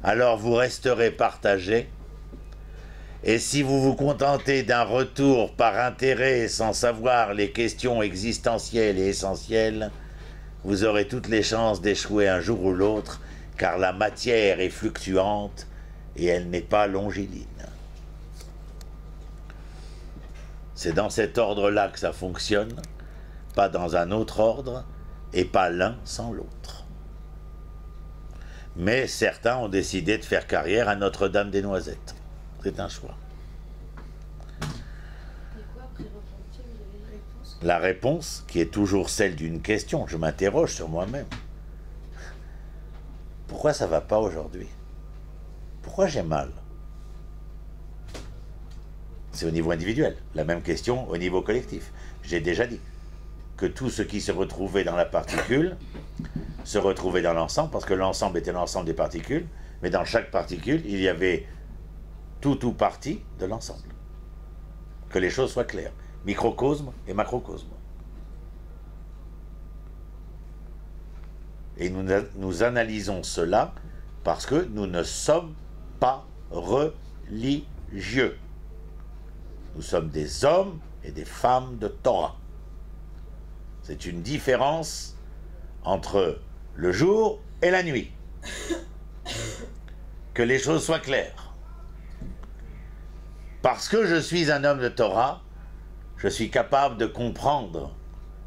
alors vous resterez partagé. Et si vous vous contentez d'un retour par intérêt sans savoir les questions existentielles et essentielles, vous aurez toutes les chances d'échouer un jour ou l'autre, car la matière est fluctuante et elle n'est pas longiligne. C'est dans cet ordre-là que ça fonctionne, pas dans un autre ordre, et pas l'un sans l'autre. Mais certains ont décidé de faire carrière à Notre-Dame-des-Noisettes. C'est un choix. Et quoi, après repentir, vous avez une réponse? La réponse, qui est toujours celle d'une question, je m'interroge sur moi-même. Pourquoi ça ne va pas aujourd'hui? Pourquoi j'ai mal? C'est au niveau individuel. La même question au niveau collectif. J'ai déjà dit que tout ce qui se retrouvait dans la particule se retrouvait dans l'ensemble, parce que l'ensemble était l'ensemble des particules, mais dans chaque particule, il y avait tout ou partie de l'ensemble. Que les choses soient claires. Microcosme et macrocosme. Et nous analysons cela parce que nous ne sommes pas religieux. Nous sommes des hommes et des femmes de Torah. C'est une différence entre le jour et la nuit. Que les choses soient claires. Parce que je suis un homme de Torah, je suis capable de comprendre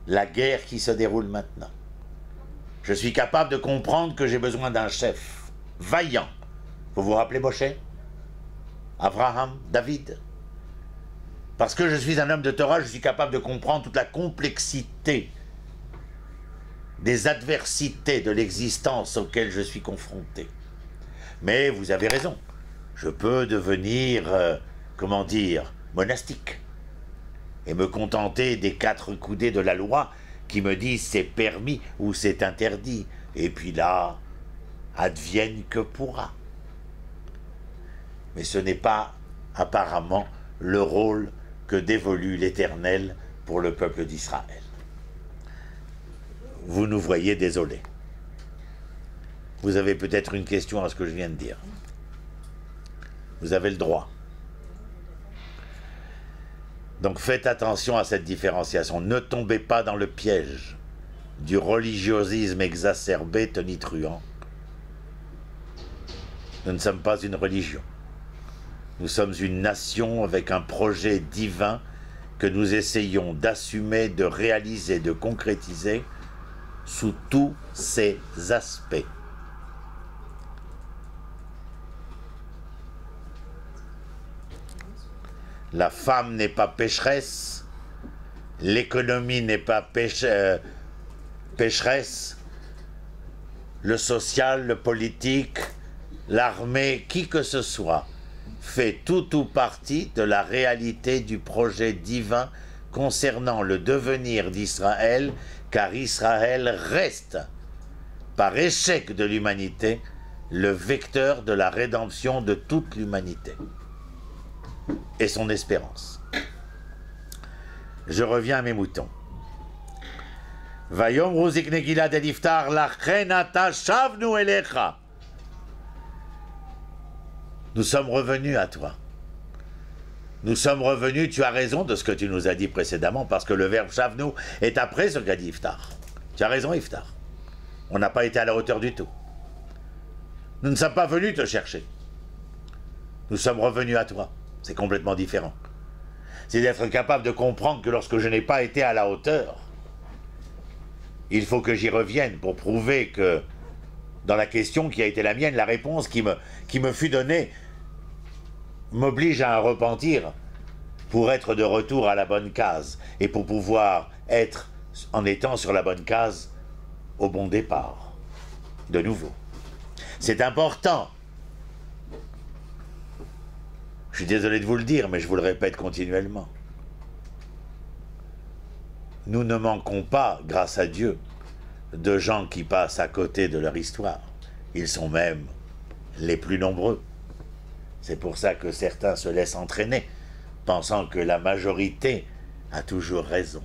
la guerre qui se déroule maintenant. Je suis capable de comprendre que j'ai besoin d'un chef vaillant. Vous vous rappelez Moshe? Abraham, David? Parce que je suis un homme de Torah, je suis capable de comprendre toute la complexité des adversités de l'existence auxquelles je suis confronté. Mais vous avez raison, je peux devenir, comment dire, monastique et me contenter des 4 coudées de la loi qui me disent c'est permis ou c'est interdit. Et puis là, advienne que pourra. Mais ce n'est pas apparemment le rôle que dévolue l'Éternel pour le peuple d'Israël. Vous nous voyez désolés. Vous avez peut-être une question à ce que je viens de dire. Vous avez le droit. Donc faites attention à cette différenciation. Ne tombez pas dans le piège du religiosisme exacerbé tonitruant. Nous ne sommes pas une religion. Nous sommes une nation avec un projet divin que nous essayons d'assumer, de réaliser, de concrétiser sous tous ses aspects. La femme n'est pas pécheresse, l'économie n'est pas pécheresse, le social, le politique, l'armée, qui que ce soit, fait tout ou partie de la réalité du projet divin concernant le devenir d'Israël, car Israël reste, par échec de l'humanité, le vecteur de la rédemption de toute l'humanité et son espérance. Je reviens à mes moutons. Vayomru ziknei Gilad el Iftar lachen ata shavnu elecha. Nous sommes revenus à toi. Nous sommes revenus, tu as raison de ce que tu nous as dit précédemment, parce que le verbe shavnu est après ce qu'a dit Iftar. Tu as raison, Iftar. On n'a pas été à la hauteur du tout. Nous ne sommes pas venus te chercher. Nous sommes revenus à toi. C'est complètement différent. C'est d'être capable de comprendre que lorsque je n'ai pas été à la hauteur, il faut que j'y revienne pour prouver que dans la question qui a été la mienne, la réponse qui me fut donnée m'oblige à un repentir pour être de retour à la bonne case et pour pouvoir être, en étant sur la bonne case, au bon départ, de nouveau. C'est important. Je suis désolé de vous le dire, mais je vous le répète continuellement. Nous ne manquons pas, grâce à Dieu, de gens qui passent à côté de leur histoire. Ils sont même les plus nombreux. C'est pour ça que certains se laissent entraîner, pensant que la majorité a toujours raison.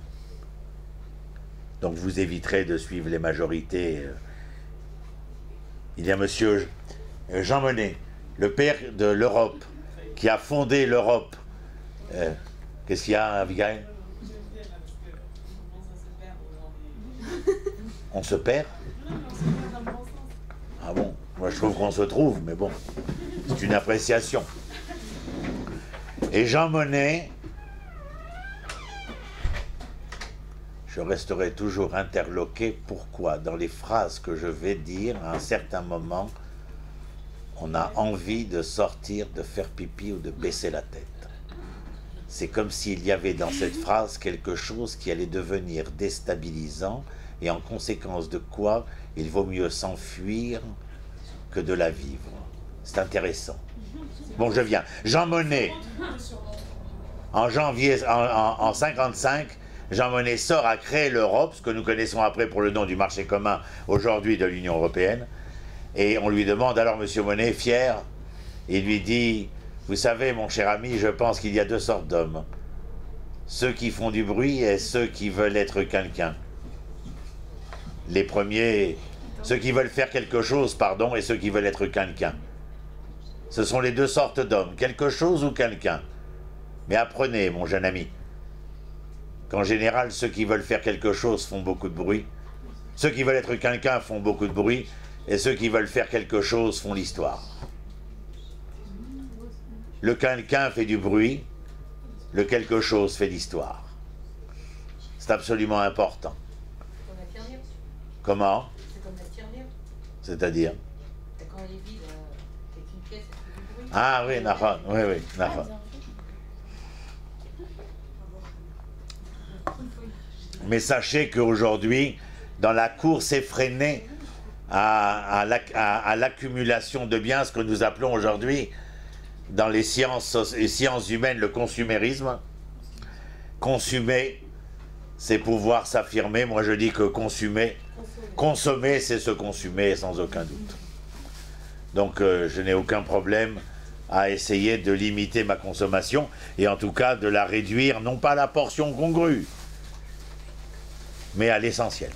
Donc vous éviterez de suivre les majorités. Il y a monsieur Jean Monnet, le père de l'Europe, qui a fondé l'Europe. Qu'est-ce qu'il y a, Abigail? On se perd? Ah bon? Moi je trouve qu'on se trouve, mais bon, c'est une appréciation. Et Jean Monnet, je resterai toujours interloqué. Pourquoi, dans les phrases que je vais dire, à un certain moment, on a envie de sortir, de faire pipi ou de baisser la tête. C'est comme s'il y avait dans cette phrase quelque chose qui allait devenir déstabilisant et en conséquence de quoi il vaut mieux s'enfuir que de la vivre. C'est intéressant. Bon, je viens. Jean Monnet, en janvier, en 55, Jean Monnet sort à créer l'Europe, ce que nous connaissons après pour le nom du marché commun aujourd'hui de l'Union européenne. Et on lui demande, alors monsieur Monnet, fier, il lui dit, vous savez mon cher ami, je pense qu'il y a 2 sortes d'hommes. Ceux qui font du bruit et ceux qui veulent être quelqu'un. Les premiers, ceux qui veulent faire quelque chose, pardon, et ceux qui veulent être quelqu'un. Ce sont les 2 sortes d'hommes, quelque chose ou quelqu'un. Mais apprenez, mon jeune ami, qu'en général, ceux qui veulent faire quelque chose font beaucoup de bruit. Ceux qui veulent être quelqu'un font beaucoup de bruit. Et ceux qui veulent faire quelque chose font l'histoire. Le quelqu'un fait du bruit. Le quelque chose fait l'histoire. C'est absolument important. Comme la tirelire. Comment? C'est comme la tirelire. C'est-à-dire? Quand elle est vide, c'est une pièce, elle fait du bruit. Ah oui, Nahon, oui, oui, Nahon. Mais sachez qu'aujourd'hui, dans la course effrénée à l'accumulation de biens, ce que nous appelons aujourd'hui, dans les sciences humaines, le consumérisme, consommer, c'est pouvoir s'affirmer. Moi, je dis que consommer, c'est se consumer sans aucun doute. Donc, je n'ai aucun problème à essayer de limiter ma consommation et en tout cas de la réduire, non pas à la portion congrue, mais à l'essentiel.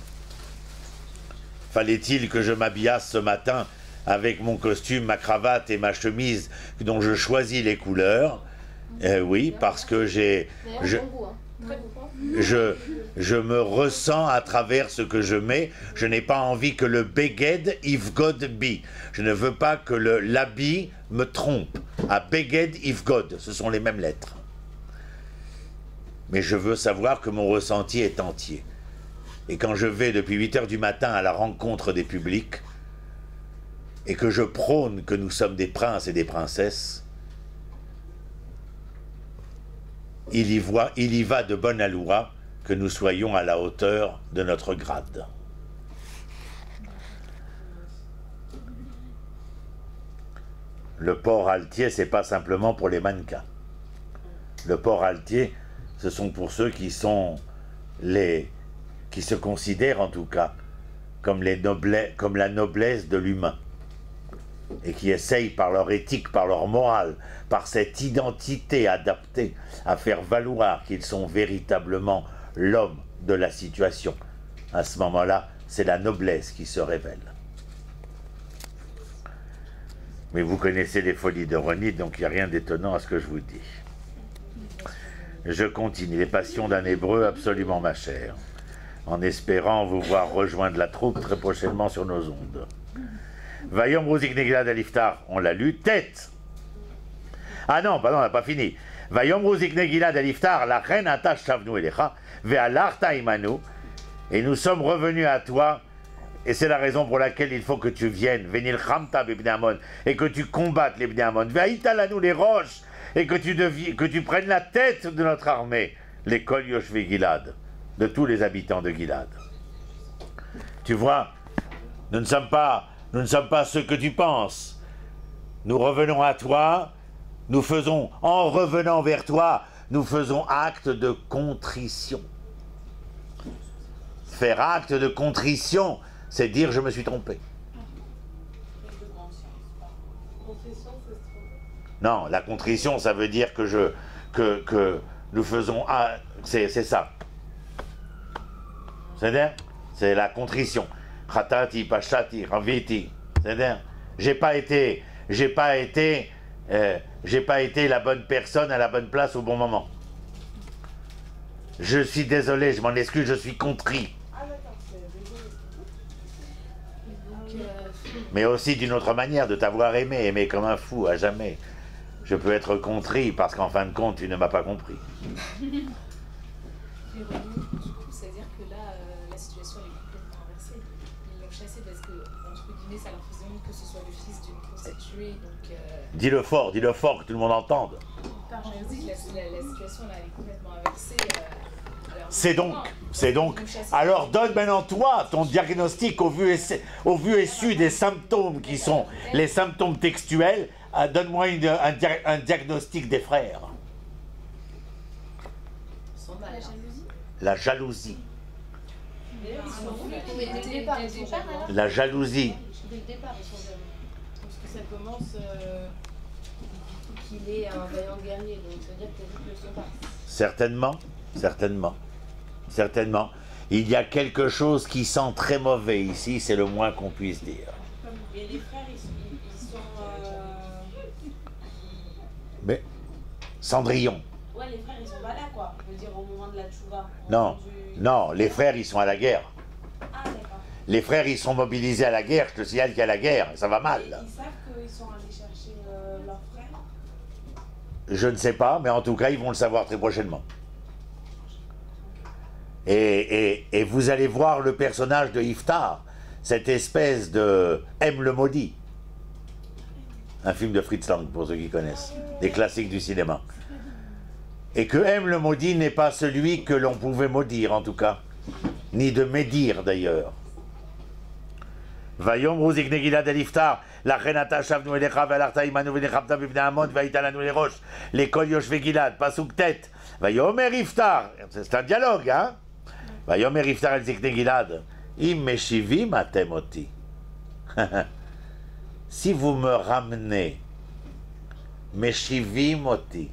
Fallait-il que je m'habillasse ce matin avec mon costume, ma cravate et ma chemise dont je choisis les couleurs? Oui, parce que je me ressens à travers ce que je mets. Je n'ai pas envie que le beged ifgod bi. Je ne veux pas que l'habit me trompe. À beged ifgod, ce sont les mêmes lettres. Mais je veux savoir que mon ressenti est entier. Et quand je vais depuis 8 heures du matin à la rencontre des publics, et que je prône que nous sommes des princes et des princesses, il y va de bonne aloi que nous soyons à la hauteur de notre grade. Le port altier, c'est pas simplement pour les mannequins. Le port altier, ce sont pour ceux qui se considèrent en tout cas comme la noblesse de l'humain et qui essayent par leur éthique, par leur morale, par cette identité adaptée à faire valoir qu'ils sont véritablement l'homme de la situation. À ce moment-là, c'est la noblesse qui se révèle. Mais vous connaissez les folies de Ronit, donc il n'y a rien d'étonnant à ce que je vous dis. Je continue. Les passions d'un Hébreu, absolument ma chère, en espérant vous voir rejoindre la troupe très prochainement sur nos ondes. Vayom Rozik Negilad Aliftar, on l'a lu, tête. Ah non, pardon, on n'a pas fini. Vayom Rozik Negilad Aliftar, la reine attache Shavnu Elecha, Ve'alarta Imanu, et nous sommes revenus à toi, et c'est la raison pour laquelle il faut que tu viennes, Venil Khamta Bibne Amon, et que tu combattes les Bne Amon, Ve'aïtalanu les roches, et que tu prennes la tête de notre armée, les Kol Yoshve Gilad, de tous les habitants de Gilad. Tu vois, nous ne sommes pas ce que tu penses. Nous revenons à toi, en revenant vers toi, nous faisons acte de contrition. Faire acte de contrition, c'est dire je me suis trompé. Non, la contrition, ça veut dire que nous faisons... c'est ça. C'est-à-dire, c'est la contrition. Khatati, pashati, raviti. C'est-à-dire, j'ai pas été la bonne personne à la bonne place au bon moment. Je suis désolé, je m'en excuse, je suis contrit. Mais aussi d'une autre manière, de t'avoir aimé comme un fou à jamais. Je peux être contrit parce qu'en fin de compte, tu ne m'as pas compris. Du coup, c'est-à-dire que là, la situation est complètement inversée. Ils l'ont chassé parce que, entre guillemets, ça leur faisait honte que ce soit le fils d'une prostituée. Donc, dis-le fort, que tout le monde entende. je dis que la situation là, elle est complètement inversée. C'est donc. Alors donne maintenant toi ton diagnostic au vu et su des symptômes qui sont les symptômes textuels. Donne-moi un diagnostic des frères. La jalousie. La jalousie. Dès le départ, ils sont jaloux. Parce que ça commence qu'il est un vaillant guerrier, donc ça veut dire que le sont pas. Certainement. Il y a quelque chose qui sent très mauvais ici, c'est le moins qu'on puisse dire. Et les frères, ils sont... Mais Cendrillon. Ouais, ouais, les frères, ils sont pas là, quoi. Je veux dire, au moment de la tchouva. Non, non, les frères, ils sont à la guerre. Ah, d'accord. Les frères, ils sont mobilisés à la guerre. Je te signale qu'il y a la guerre. Ça va mal. Là. Ils savent qu'ils sont allés chercher leurs frères? Je ne sais pas, mais en tout cas, ils vont le savoir très prochainement. Et vous allez voir le personnage de Iftar, cette espèce de M le maudit. Un film de Fritz Lang, pour ceux qui connaissent. Des classiques du cinéma. Et que M le maudit n'est pas celui que l'on pouvait maudire, en tout cas. Ni de médire, d'ailleurs. Vayom Rouzik Negilad El Iftar, la Renata Shavnu Elecha Velarta Imanu Venechabta Bivne Amon, Vaïtalanu les roches, les Kol Yoshve Gilad, Pasuk Tet, Vayomer Iftar, c'est un dialogue, hein? Vayomer Iftar El Zik Negilad, Im Meshivim Atemoti. Si vous me ramenez, Meshivim Oti,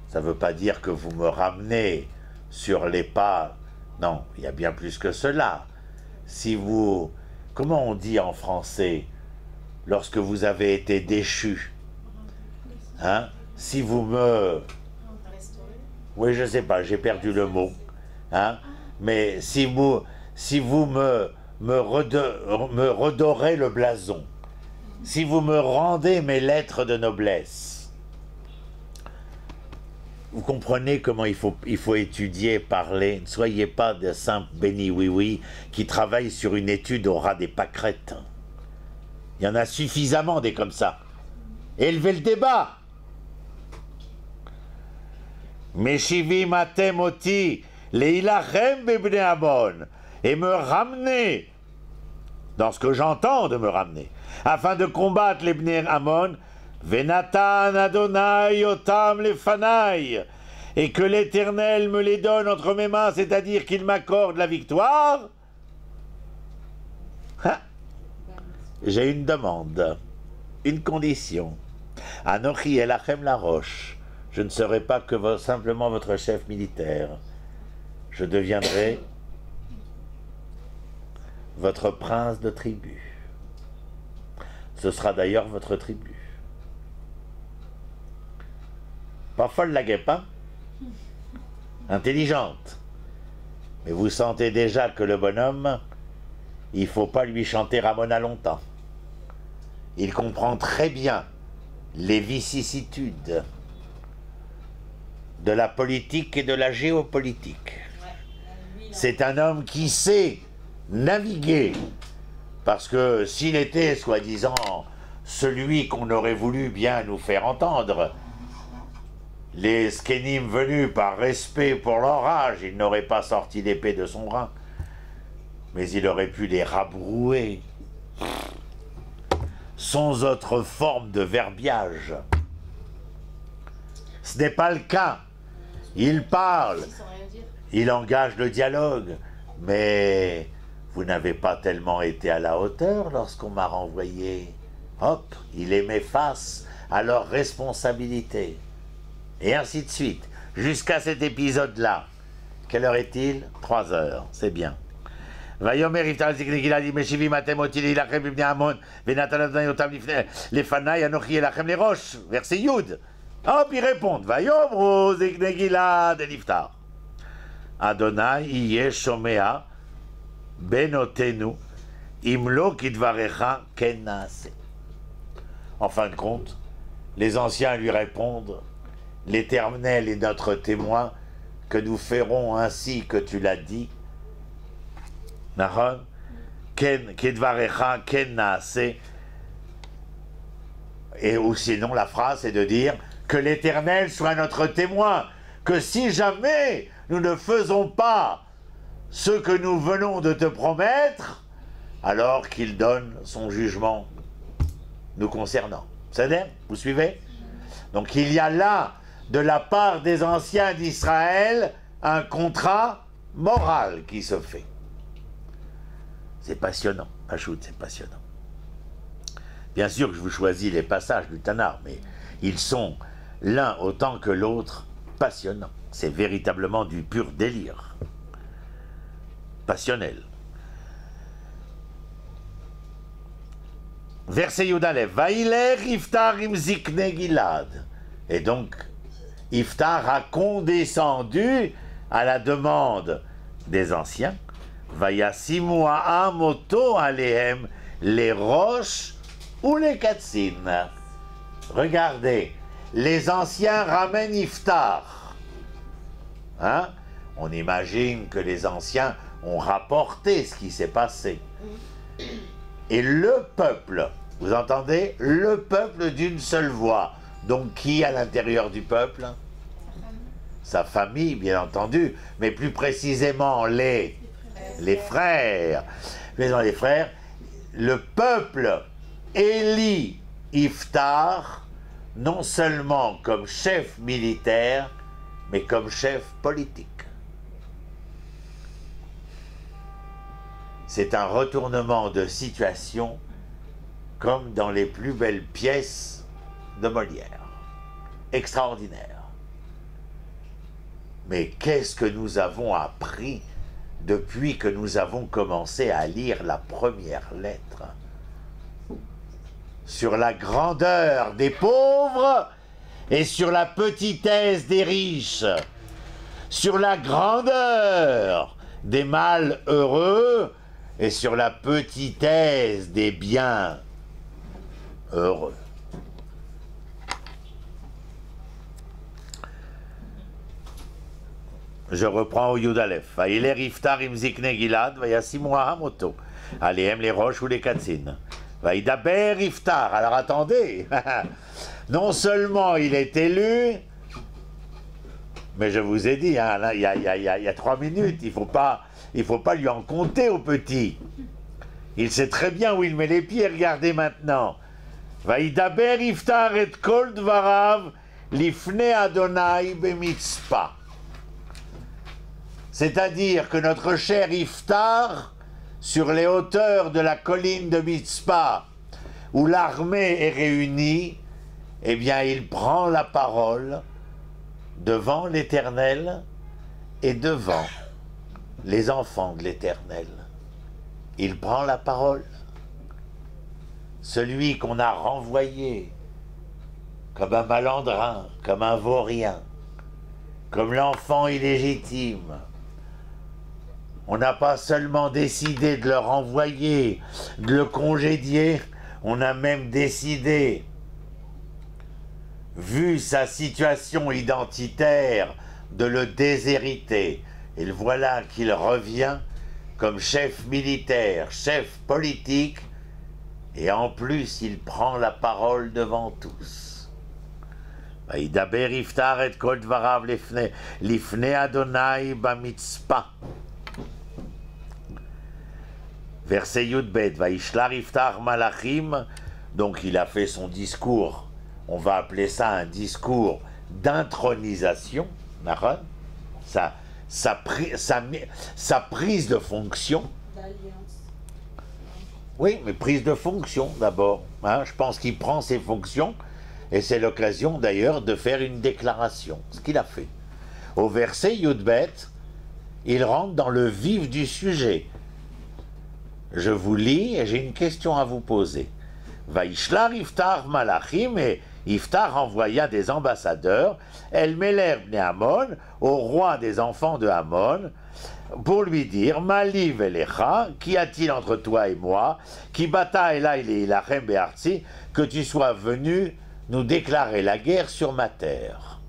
ça ne veut pas dire que vous me ramenez sur les pas, non, il y a bien plus que cela. Si vous... Comment on dit en français lorsque vous avez été déchu? Hein? Si vous me... Oui, je ne sais pas, j'ai perdu le mot. Hein? Mais si vous me redorez le blason, si vous me rendez mes lettres de noblesse, vous comprenez comment il faut étudier, parler. Ne soyez pas de simples bénis oui-oui qui travaillent sur une étude au ras des pâquerettes. Il y en a suffisamment des comme ça. Élevez le débat. Meshivim atem oti leilachem bebnei Ammon, et me ramener dans ce que j'entends de me ramener, afin de combattre les Bnei Ammon. Venatan Adonai Otam Lefanai, et que l'Éternel me les donne entre mes mains, c'est-à-dire qu'il m'accorde la victoire. Hein? J'ai une demande, une condition. Anochi Elachem la roche, je ne serai pas que simplement votre chef militaire, je deviendrai votre prince de tribu. Ce sera d'ailleurs votre tribu. Pas folle la guêpe, hein? Intelligente. Mais vous sentez déjà que le bonhomme, il ne faut pas lui chanter Ramona longtemps. Il comprend très bien les vicissitudes de la politique et de la géopolitique. C'est un homme qui sait naviguer, parce que s'il était, soi-disant, celui qu'on aurait voulu bien nous faire entendre, les Skenim venus par respect pour leur âge, il n'aurait pas sorti l'épée de son bras, mais il aurait pu les rabrouer sans autre forme de verbiage. Ce n'est pas le cas. Il parle, il engage le dialogue, mais vous n'avez pas tellement été à la hauteur lorsqu'on m'a renvoyé. Hop, il les met face à leurs responsabilités. Et ainsi de suite, jusqu'à cet épisode-là. Quelle heure est-il? 3 heures, c'est bien. Vayomer Iftar Zik Negilad Meshivim atem oti leilachem bibnei Ammon venatan Adonai otam lefanai anochi elachem les roches. Verset Yud. Hop, ils répondent. Vayomru Zik Negilad el Iftar. Adonai yeh shomea benotenu imlo kidvarecha ken naaseh. En fin de compte, les anciens lui répondent: l'Éternel est notre témoin, que nous ferons ainsi que tu l'as dit. Nahon, kedvarecha ken naaseh. Et ou sinon la phrase est de dire que l'Éternel soit notre témoin, que si jamais nous ne faisons pas ce que nous venons de te promettre, alors qu'il donne son jugement nous concernant. C'est-à-dire, vous suivez? Donc il y a là, de la part des anciens d'Israël, un contrat moral qui se fait. C'est passionnant, Pachout, c'est passionnant. Bien sûr que je vous choisis les passages du Tanakh, mais ils sont l'un autant que l'autre passionnants. C'est véritablement du pur délire. Passionnel. Verset Yudalev. Vailer Iftar im Zikne Gilad. Et donc, Iftar a condescendu à la demande des anciens. Vayasimu ha'amoto alehem les roches ou les katsines. Regardez, les anciens ramènent Iftar. Hein? On imagine que les anciens ont rapporté ce qui s'est passé. Et le peuple, vous entendez? Le peuple d'une seule voix. Donc qui à l'intérieur du peuple? Sa famille, bien entendu, mais plus précisément les frères. Les frères, le peuple élit Iftar non seulement comme chef militaire, mais comme chef politique. C'est un retournement de situation comme dans les plus belles pièces de Molière. Extraordinaire. Mais qu'est-ce que nous avons appris depuis que nous avons commencé à lire la première lettre? Sur la grandeur des pauvres et sur la petitesse des riches. Sur la grandeur des malheureux et sur la petitesse des biens heureux. Je reprends au Yud Aleph. Vaïler Iftar im zikne Gilad, vayasimu ha'amoto. Alehem les roches ou les katsines. Vaïdaber Iftar. Alors attendez. Non seulement il est élu, mais je vous ai dit, hein, là, il y a 3 minutes, il faut pas lui en compter au petit. Il sait très bien où il met les pieds, regardez maintenant. Vaïdaber Iftar et kol dvarav lifne Adonai bemitzpah. C'est-à-dire que notre cher Iftar, sur les hauteurs de la colline de Mitzpah, où l'armée est réunie, eh bien, il prend la parole devant l'Éternel et devant les enfants de l'Éternel. Il prend la parole. Celui qu'on a renvoyé comme un malandrin, comme un vaurien, comme l'enfant illégitime. On n'a pas seulement décidé de le renvoyer, de le congédier, on a même décidé, vu sa situation identitaire, de le déshériter. Et le voilà qu'il revient comme chef militaire, chef politique, et en plus il prend la parole devant tous. Vaïdaber Iftar et kol dvarav lifne Adonai bamitzpah. Verset Yudbet, Vaishlar Iftar Malachim, donc il a fait son discours, on va appeler ça un discours d'intronisation, sa prise de fonction. Oui, mais prise de fonction d'abord. Hein, je pense qu'il prend ses fonctions, et c'est l'occasion d'ailleurs de faire une déclaration, ce qu'il a fait. Au verset Yudbet, il rentre dans le vif du sujet. Je vous lis et j'ai une question à vous poser. Vaishlar Iftar Malachim, et Iftar envoya des ambassadeurs, El Meler bnei Ammon, au roi des enfants de Ammon, pour lui dire, Mali velecha, qu'y a-t-il entre toi et moi, qui bata elai leilachem be'artzi, que tu sois venu nous déclarer la guerre sur ma terre.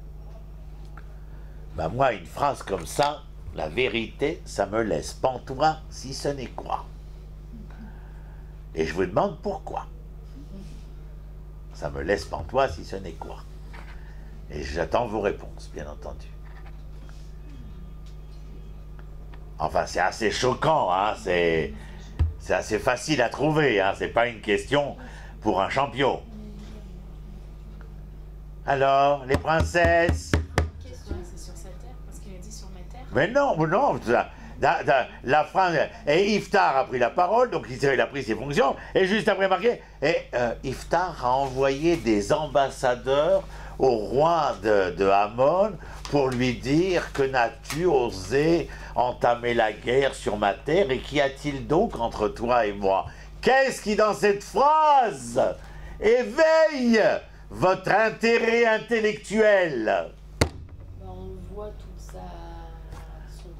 Ben moi, une phrase comme ça, la vérité, ça me laisse pantois, si ce n'est quoi. Et je vous demande pourquoi. Ça me laisse pantois si ce n'est quoi. Et j'attends vos réponses, bien entendu. Enfin, c'est assez choquant, hein, c'est assez facile à trouver, hein, c'est pas une question pour un champion. Alors, les princesses? C'est sur sa terre, parce qu'il a dit sur ma terre. Mais non, non, la phrase, et Iftar a pris la parole, donc il a pris ses fonctions, et juste après marqué, et Iftar a envoyé des ambassadeurs au roi de Ammon pour lui dire que n'as-tu osé entamer la guerre sur ma terre, et qu'y a-t-il donc entre toi et moi? Qu'est-ce qui dans cette phrase éveille votre intérêt intellectuel?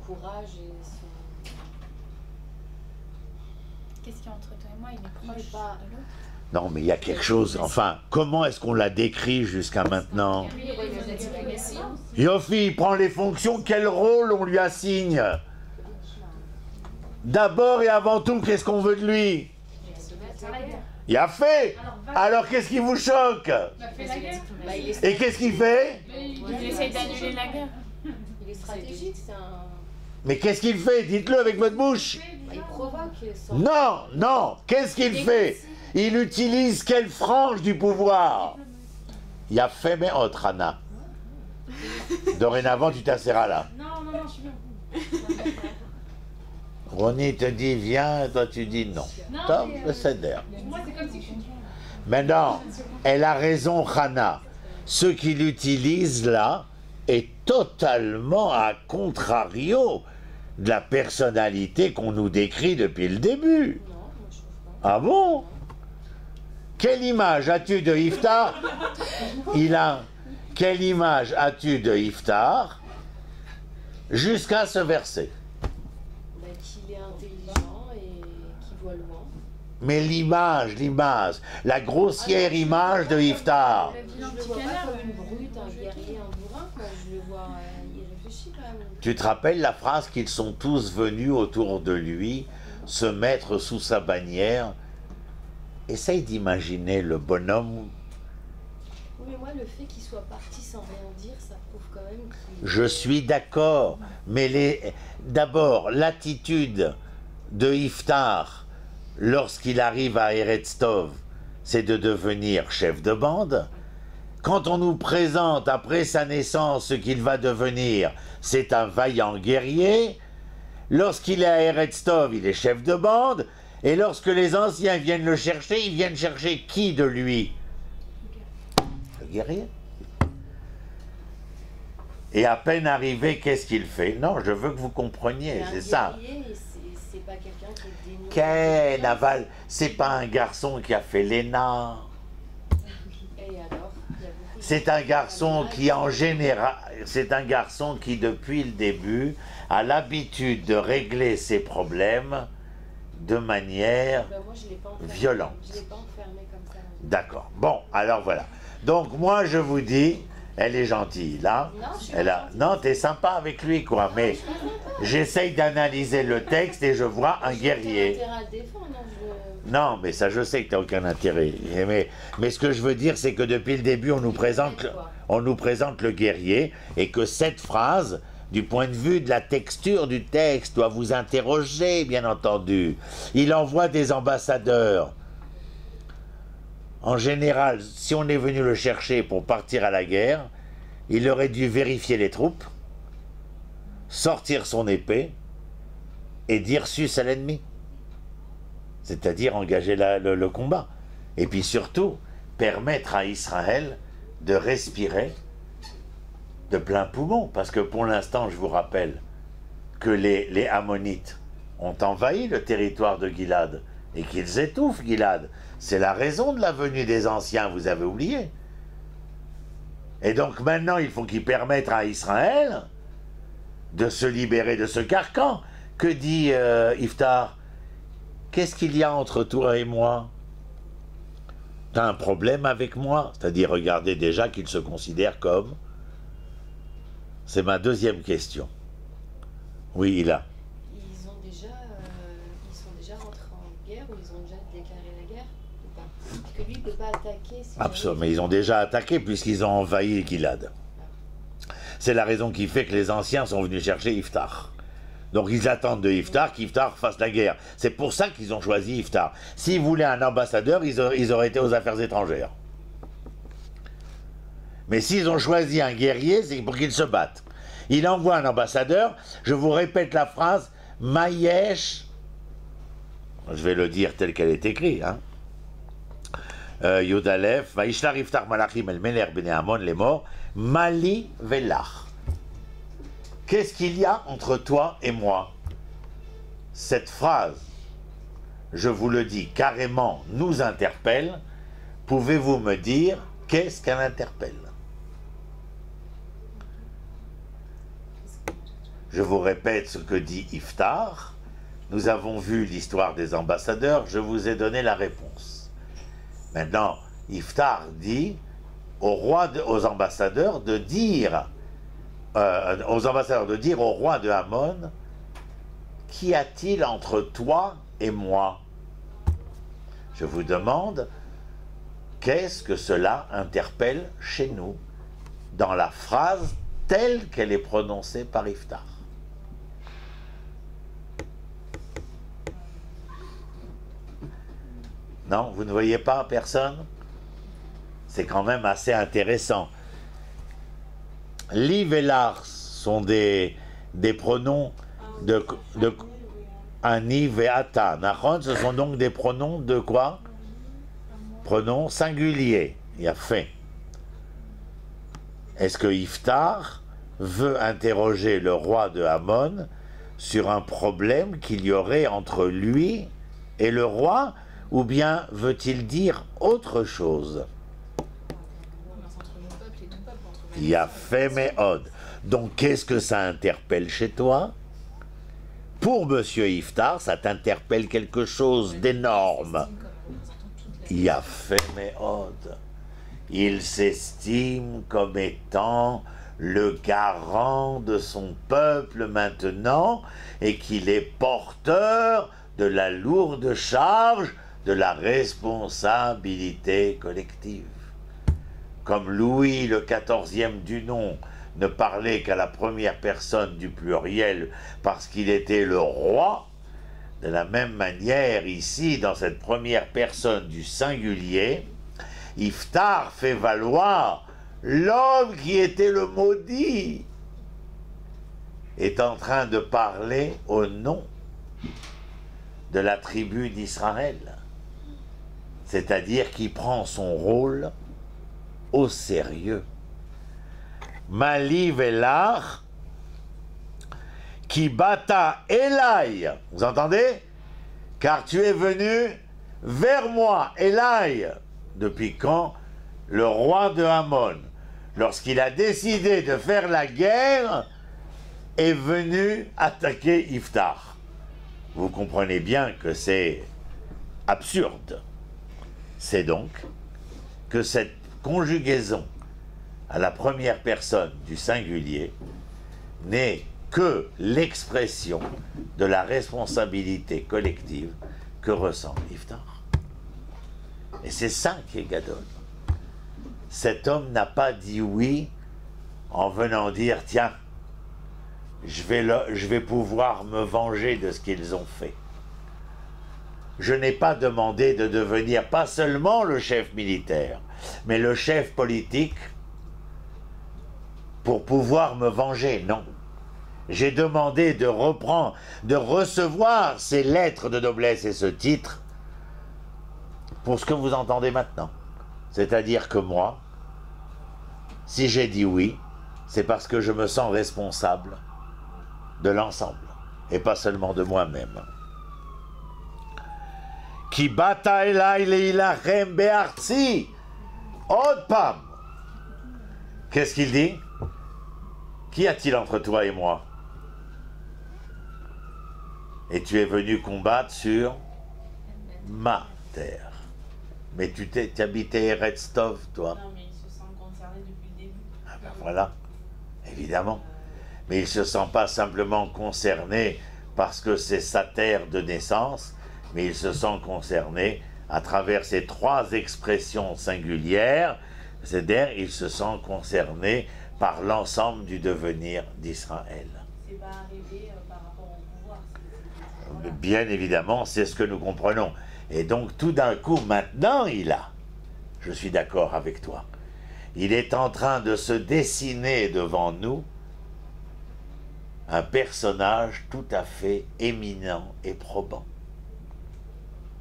courage et son... Qu'est-ce qu'il y a entre toi et moi? Il est Il proche est pas- de l'autre. Non, mais il y a quelque chose. Enfin, comment est-ce qu'on l'a décrit jusqu'à maintenant? Yofi, il prend les fonctions. Quel rôle on lui assigne? D'abord et avant tout, qu'est-ce qu'on veut de lui? Il a fait. Alors qu'est-ce qui vous choque? Et qu'est-ce qu'il fait? Il essaye d'annuler la guerre. Il est stratégique, c'est un... Mais qu'est-ce qu'il fait? Dites-le avec votre bouche. Il provoque son... Non, non. Qu'est-ce qu'il fait? Il utilise quelle frange du pouvoir? Il y a fait, mais autre, Anna. Dorénavant, tu t'asseras là. Non, je suis bien. Ronnie te dit viens, et toi tu dis non. Top, le céder. Moi, c'est comme si je suis. Maintenant, elle a raison, Hana. Ce qu'il utilise là est totalement à contrario de la personnalité qu'on nous décrit depuis le début. Non, moi je trouve pas. Ah bon? Quelle image as-tu de Iftar? Quelle image as-tu de Iftar jusqu'à ce verset? Bah, qu'il est intelligent et qu'il voit loin. Mais l'image, la grossière image de Iftar. Je le vois pas comme une brute, un guerrier, un bourrin, quoi. Je le vois, il réfléchit quand même. Tu te rappelles la phrase qu'ils sont tous venus autour de lui se mettre sous sa bannière? Essaye d'imaginer le bonhomme. Oui, mais moi, le fait qu'il soit parti sans rien dire, ça prouve quand même qu'il... Je suis d'accord, mais d'abord, l'attitude de Iftar lorsqu'il arrive à Eretz Tov, c'est de devenir chef de bande. Quand on nous présente après sa naissance ce qu'il va devenir, c'est un vaillant guerrier. Lorsqu'il est à Eretz Tov, il est chef de bande. Et lorsque les anciens viennent le chercher, ils viennent chercher qui de lui? Le guerrier. Et à peine arrivé, qu'est-ce qu'il fait? Non, je veux que vous compreniez, c'est ça. C'est pas quelqu'un qui est dénoué. Ken Aval, c'est pas un garçon qui a fait l'ENA. Et alors, il y a beaucoup de... C'est un garçon qui, en général, c'est un garçon qui, depuis le début, a l'habitude de régler ses problèmes de manière Ben, moi, je l'ai pas enfermé. violente. Je l'ai pas enfermé comme ça. D'accord. Bon, alors voilà. Donc moi, je vous dis, elle est gentille, là. Non, je suis Elle pas a... Non, t'es sympa avec lui, quoi. Mais j'essaye d'analyser le texte et je vois un guerrier. J'ai intérêt à le défendre, non, Non, mais ça, je sais que tu n'as aucun intérêt. Mais ce que je veux dire, c'est que depuis le début, on nous présente le guerrier et que cette phrase, du point de vue de la texture du texte, doit vous interroger, bien entendu. Il envoie des ambassadeurs. En général, si on est venu le chercher pour partir à la guerre, il aurait dû vérifier les troupes, sortir son épée et dire sus à l'ennemi. C'est-à-dire engager le combat. Et puis surtout, permettre à Israël de respirer de plein poumon. Parce que pour l'instant, je vous rappelle que les Ammonites ont envahi le territoire de Gilad et qu'ils étouffent Gilad. C'est la raison de la venue des anciens, vous avez oublié. Et donc maintenant, il faut qu'ils permettent à Israël de se libérer de ce carcan. Que dit Iftar? Qu'est-ce qu'il y a entre toi et moi? T'as un problème avec moi? C'est-à-dire, regardez déjà qu'il se considère comme... C'est ma deuxième question. Oui, il a. ils sont déjà rentrés en guerre ou ils ont déjà déclaré la guerre ou pas? Parce que lui, il ne peut pas attaquer. Si Absolument, mais ils ont déjà attaqué puisqu'ils ont envahi Gilad. C'est la raison qui fait que les anciens sont venus chercher Iftar. Donc ils attendent de Iftar qu'Iftar fasse la guerre. C'est pour ça qu'ils ont choisi Iftar. S'ils voulaient un ambassadeur, ils auraient été aux affaires étrangères. Mais s'ils ont choisi un guerrier, c'est pour qu'ils se battent. Il envoie un ambassadeur, je vous répète la phrase, Mayesh, je vais le dire tel qu'elle est écrite, hein. Yudalef, Vaishlar Iftar Malachim El Meler Bnei Amon les morts, Mali Velach. Qu'est-ce qu'il y a entre toi et moi? Cette phrase, je vous le dis carrément, nous interpelle. Pouvez-vous me dire qu'est-ce qu'elle interpelle? Je vous répète ce que dit Iftar. Nous avons vu l'histoire des ambassadeurs, je vous ai donné la réponse. Maintenant, Iftar dit aux ambassadeurs de dire au roi de Ammon, qu'y a-t-il entre toi et moi? Je vous demande, qu'est-ce que cela interpelle chez nous dans la phrase telle qu'elle est prononcée par Iftar? Non, vous ne voyez pas personne? C'est quand même assez intéressant. Liv et Lars sont des pronoms de Aniv et Ata. Nachon, ce sont donc des pronoms de quoi? Pronoms singuliers. Il y a fait. Est-ce que Iftar veut interroger le roi de Ammon sur un problème qu'il y aurait entre lui et le roi, ou bien veut-il dire autre chose? Il y a fait méhod. Donc qu'est-ce que ça interpelle chez toi? Pour Monsieur Iftar, ça t'interpelle quelque chose d'énorme. Il y a fait méhod. Il s'estime comme étant le garant de son peuple maintenant et qu'il est porteur de la lourde charge de la responsabilité collective. Comme Louis le XIVe du nom ne parlait qu'à la première personne du pluriel parce qu'il était le roi, de la même manière, ici, dans cette première personne du singulier, Iftar fait valoir l'homme qui était le maudit, est en train de parler au nom de la tribu d'Israël, c'est-à-dire qui prend son rôle au sérieux. Mali Velar, qui bata Elai, vous entendez? Car tu es venu vers moi, Elai. Depuis quand? Le roi de Ammon, lorsqu'il a décidé de faire la guerre, est venu attaquer Iftar. Vous comprenez bien que c'est absurde. C'est donc que cette conjugaison à la première personne du singulier n'est que l'expression de la responsabilité collective que ressent Iftar. Et c'est ça qui est Gadol. Cet homme n'a pas dit oui en venant dire « Tiens, je vais pouvoir me venger de ce qu'ils ont fait. » Je n'ai pas demandé de devenir pas seulement le chef militaire, mais le chef politique pour pouvoir me venger, non. J'ai demandé de recevoir ces lettres de noblesse et ce titre pour ce que vous entendez maintenant. C'est-à-dire que moi, si j'ai dit oui, c'est parce que je me sens responsable de l'ensemble, et pas seulement de moi-même. Ki bata elai leilachem be'artzi. Od pam. Qu'est-ce qu'il dit? Qu'y a-t-il entre toi et moi? Et tu es venu combattre sur ma terre. Mais tu habitais Eretz Tov, toi. Non, mais il se sent concerné depuis le début. Ah ben voilà, évidemment. Mais il ne se sent pas simplement concerné parce que c'est sa terre de naissance, mais il se sent concerné à travers ces trois expressions singulières, c'est-à-dire il se sent concerné par l'ensemble du devenir d'Israël. C'est pas arrivé par rapport au pouvoir. Bien évidemment, c'est ce que nous comprenons. Et donc tout d'un coup, maintenant, je suis d'accord avec toi, il est en train de se dessiner devant nous un personnage tout à fait éminent et probant,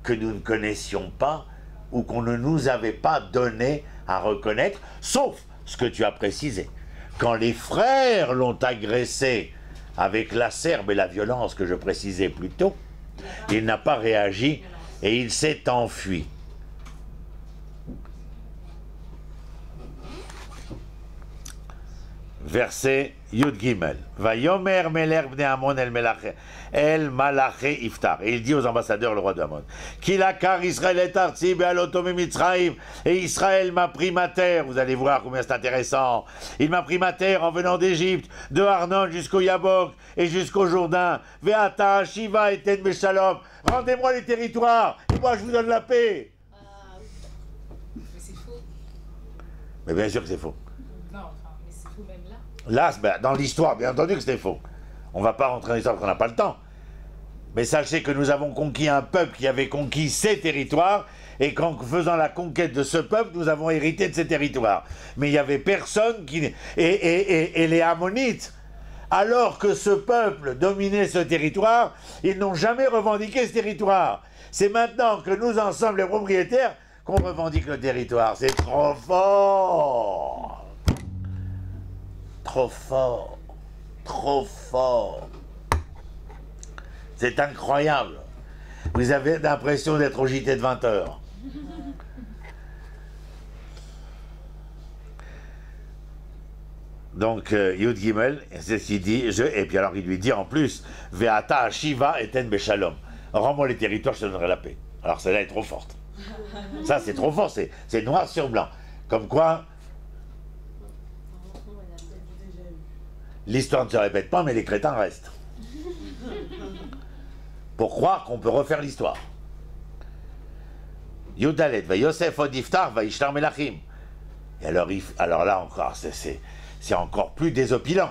que nous ne connaissions pas ou qu'on ne nous avait pas donné à reconnaître, sauf ce que tu as précisé. Quand les frères l'ont agressé avec l'acerbe et la violence que je précisais plus tôt, il n'a pas réagi et il s'est enfui. verset Yud Gimel. Vayomer Meler Bnei Amon el Malaché Iftar. Et il dit aux ambassadeurs, le roi de Amon, Kilakar Israël est arti be'alotom Mitzraïm, et Israël m'a pris ma terre. Vous allez voir combien c'est intéressant. Il m'a pris ma terre en venant d'Égypte, de Arnon jusqu'au Yabok et jusqu'au Jourdain. Ve'ata Shiva et Ten Beshalom. Rendez-moi les territoires et moi je vous donne la paix. Mais c'est faux. Mais bien sûr que c'est faux. Non, enfin, mais c'est faux même là. Là, ben, dans l'histoire, bien entendu que c'était faux. On ne va pas rentrer dans l'histoire parce qu'on n'a pas le temps. Mais sachez que nous avons conquis un peuple qui avait conquis ces territoires et qu'en faisant la conquête de ce peuple, nous avons hérité de ces territoires. Mais il n'y avait personne qui... Et les Ammonites, alors que ce peuple dominait ce territoire, ils n'ont jamais revendiqué ce territoire. C'est maintenant que nous, ensemble, les propriétaires, qu'on revendique le territoire. C'est trop fort. Trop fort. Trop fort. C'est incroyable. Vous avez l'impression d'être au JT de 20 heures. Donc, Yud Gimel, c'est ce qu'il dit. Et puis alors, il lui dit en plus, Ve'ata Shiva et Ten Beshalom. Rends-moi les territoires, je te donnerai la paix. Alors, celle-là est trop forte. Ça, c'est trop fort. C'est noir sur blanc. Comme quoi, l'histoire ne se répète pas, mais les crétins restent. Pour croire qu'on peut refaire l'histoire. Yudalet, va Yosef od Iftar, va Ishtar Melachim. Et alors là encore, c'est encore plus désopilant.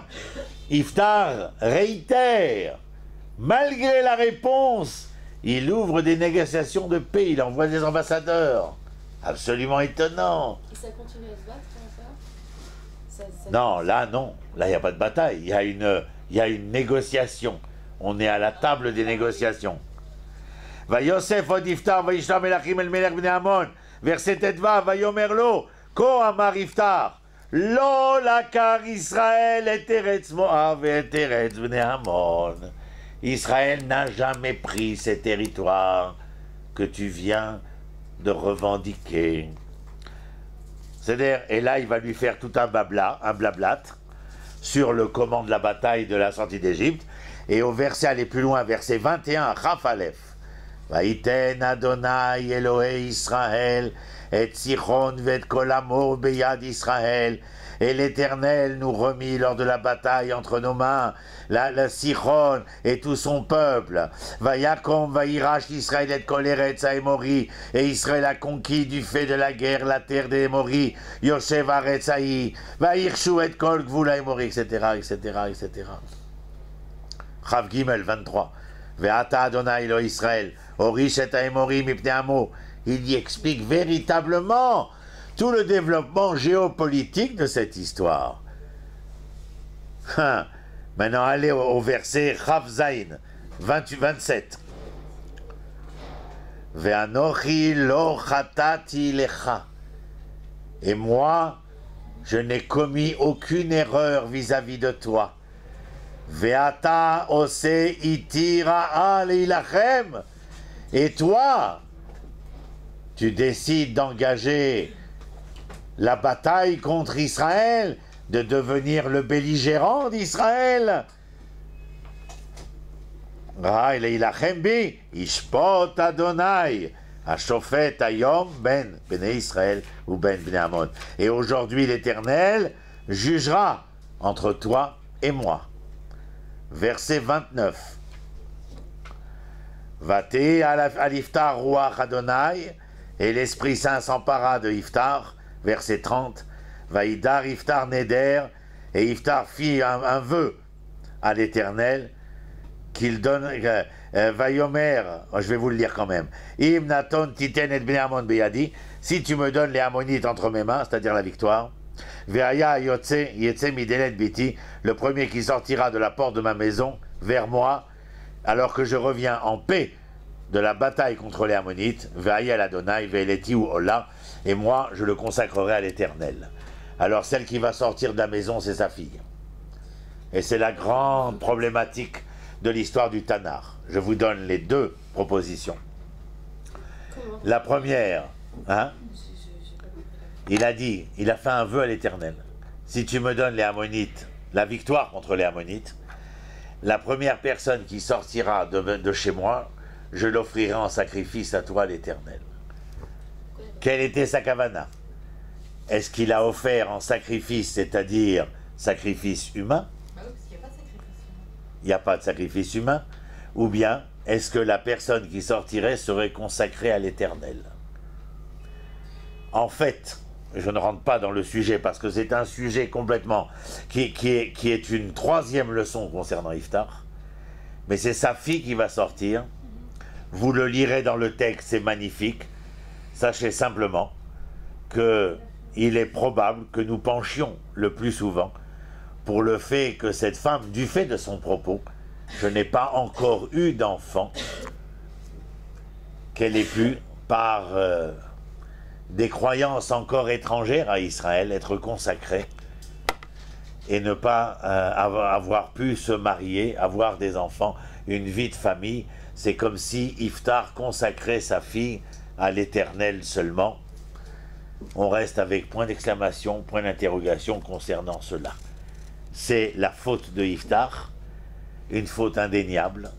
Iftar réitère, malgré la réponse, il ouvre des négociations de paix, il envoie des ambassadeurs. Absolument étonnant. Et ça continue à se battre encore Non, là non. Là, il n'y a pas de bataille. Il y a une négociation. On est à la table des négociations. Va Yosef od Iftar, va Ishtar Melachim el Melech Bnei Amon. Verset Tetva, va Yomer lo, Ko Amar Iftar. Lo lakar Israël et Eretz Moav et Eretz Bnei Amon. Israël n'a jamais pris ces territoires que tu viens de revendiquer. C'est-à-dire, et là, il va lui faire tout un blablat sur le comment de la bataille de la sortie d'Égypte. Et au verset, aller plus loin, verset 21, Chaf Aleph. Vaïten Adonai Elohei Israël, et Sichon vet kol amo beyad Israël. Et l'Éternel nous remit lors de la bataille entre nos mains, la Sichon et tout son peuple. Vayakom vaïrash Israël et kol eretz haEmori. Et Israël a conquis du fait de la guerre la terre des Émoris. Yoshev aretz haï. Vaïrshu et kol gvul haEmori, etc., etc., etc. Chav Gimel 23. Ve'ata Adonai lo Israël. Orish et haEmori mipnei amo. Il y explique véritablement tout le développement géopolitique de cette histoire. Maintenant, allez au verset Chav Zayin 27. Ve'anochi lo chatati lecha. Et moi, je n'ai commis aucune erreur vis-à-vis de toi. Ve'ata ose iti ra'a leilachem. Et toi, tu décides d'engager la bataille contre Israël, de devenir le belligérant d'Israël. Ishpot Adonai, Ashofet Hayom ben Bnei Israël ou ben Bnei Amon. Et aujourd'hui l'Éternel jugera entre toi et moi. Verset 29. Vaté al Iftar Ruach Adonai, et l'Esprit Saint s'empara de Iftar. Verset 30. Vaïdar Iftar Neder, et Iftar fit un vœu à l'Éternel qu'il donne. Vayomer, je vais vous le lire quand même. Im naton titen et bnei Amon beyadi, si tu me donnes les Ammonites entre mes mains, c'est-à-dire la victoire. Veaya yotze yetze midelet biti, le premier qui sortira de la porte de ma maison vers moi, alors que je reviens en paix de la bataille contre les Ammonites. Veaya l'Adonai ve'eleti ou Ola, et moi je le consacrerai à l'Éternel. Alors celle qui va sortir de la maison, c'est sa fille. Et c'est la grande problématique de l'histoire du Tanar. Je vous donne les deux propositions. Comment? La première, il a fait un vœu à l'Éternel. si tu me donnes les Ammonites, la victoire contre les Ammonites, la première personne qui sortira de chez moi, je l'offrirai en sacrifice à toi l'Éternel. Quelle était sa kavana? Est-ce qu'il a offert en sacrifice, c'est-à-dire sacrifice humain? Bah oui, parce qu'il n'y a pas de sacrifice humain. Il n'y a pas de sacrifice humain. Ou bien, est-ce que la personne qui sortirait serait consacrée à l'Éternel? En fait, je ne rentre pas dans le sujet parce que c'est un sujet complètement qui est une troisième leçon concernant Iftar. Mais c'est sa fille qui va sortir. Vous le lirez dans le texte, c'est magnifique. Sachez simplement qu'il est probable que nous penchions le plus souvent pour le fait que cette femme, du fait de son propos, je n'ai pas encore eu d'enfant, qu'elle ait pu, par des croyances encore étrangères à Israël, être consacrée et ne pas avoir pu se marier, avoir des enfants, une vie de famille. C'est comme si Iftar consacrait sa fille à l'Éternel seulement. On reste avec point d'exclamation, point d'interrogation concernant cela. C'est la faute de Iftar, une faute indéniable,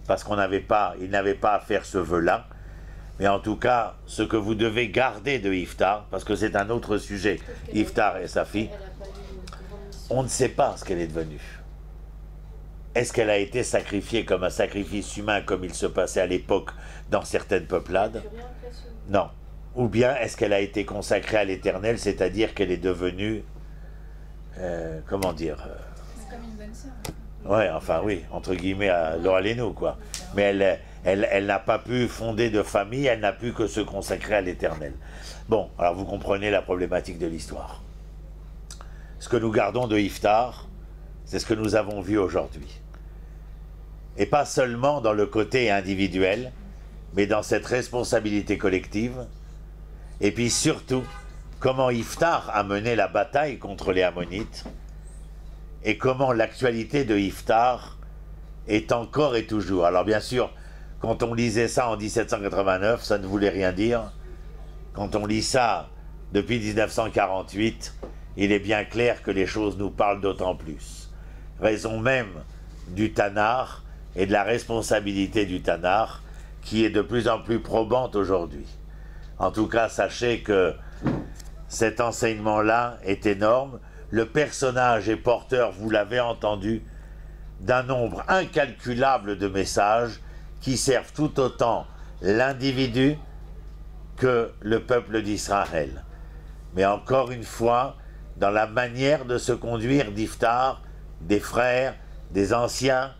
parce qu'il n'avait pas à faire ce vœu-là. Mais en tout cas, ce que vous devez garder de Iftar, parce que c'est un autre sujet, Iftar et sa fille, on ne sait pas ce qu'elle est devenue. Est-ce qu'elle a été sacrifiée comme un sacrifice humain, comme il se passait à l'époque dans certaines peuplades? Non. Ou bien est-ce qu'elle a été consacrée à l'Éternel, c'est-à-dire qu'elle est devenue, comment dire, C'est comme une bonne sœur. ouais, enfin oui, entre guillemets, à l'Oraléno, quoi. Mais elle n'a pas pu fonder de famille, elle n'a pu que se consacrer à l'Éternel. Bon, alors vous comprenez la problématique de l'histoire. Ce que nous gardons de Iftar, c'est ce que nous avons vu aujourd'hui. Et pas seulement dans le côté individuel, mais dans cette responsabilité collective. Et puis surtout, comment Iftar a mené la bataille contre les Ammonites, et comment l'actualité de Iftar est encore et toujours. Alors bien sûr, quand on lisait ça en 1789, ça ne voulait rien dire. Quand on lit ça depuis 1948, il est bien clair que les choses nous parlent d'autant plus. Raison même du Tanar et de la responsabilité du Tanar qui est de plus en plus probante aujourd'hui. En tout cas, sachez que cet enseignement-là est énorme. Le personnage est porteur, vous l'avez entendu, d'un nombre incalculable de messages qui servent tout autant l'individu que le peuple d'Israël. Mais encore une fois, dans la manière de se conduire d'Iftar, des frères, des anciens,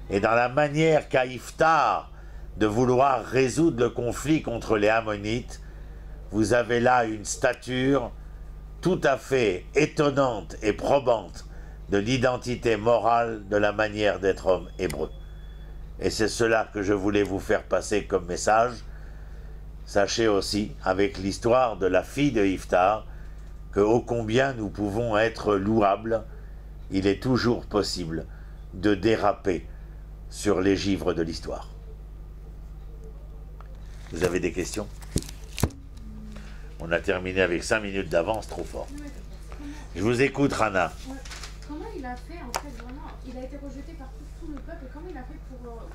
et dans la manière qu'a Iftar de vouloir résoudre le conflit contre les Ammonites, vous avez là une stature tout à fait étonnante et probante de l'identité morale de la manière d'être homme hébreu. Et c'est cela que je voulais vous faire passer comme message. Sachez aussi, avec l'histoire de la fille de Iftar, que ô combien nous pouvons être louables, il est toujours possible de déraper sur les givres de l'histoire. Vous avez des questions? On a terminé avec 5 minutes d'avance, trop fort. Je vous écoute, Rana. Comment il a fait, en fait, vraiment? Il a été rejeté par tout le peuple. Et comment il a fait pour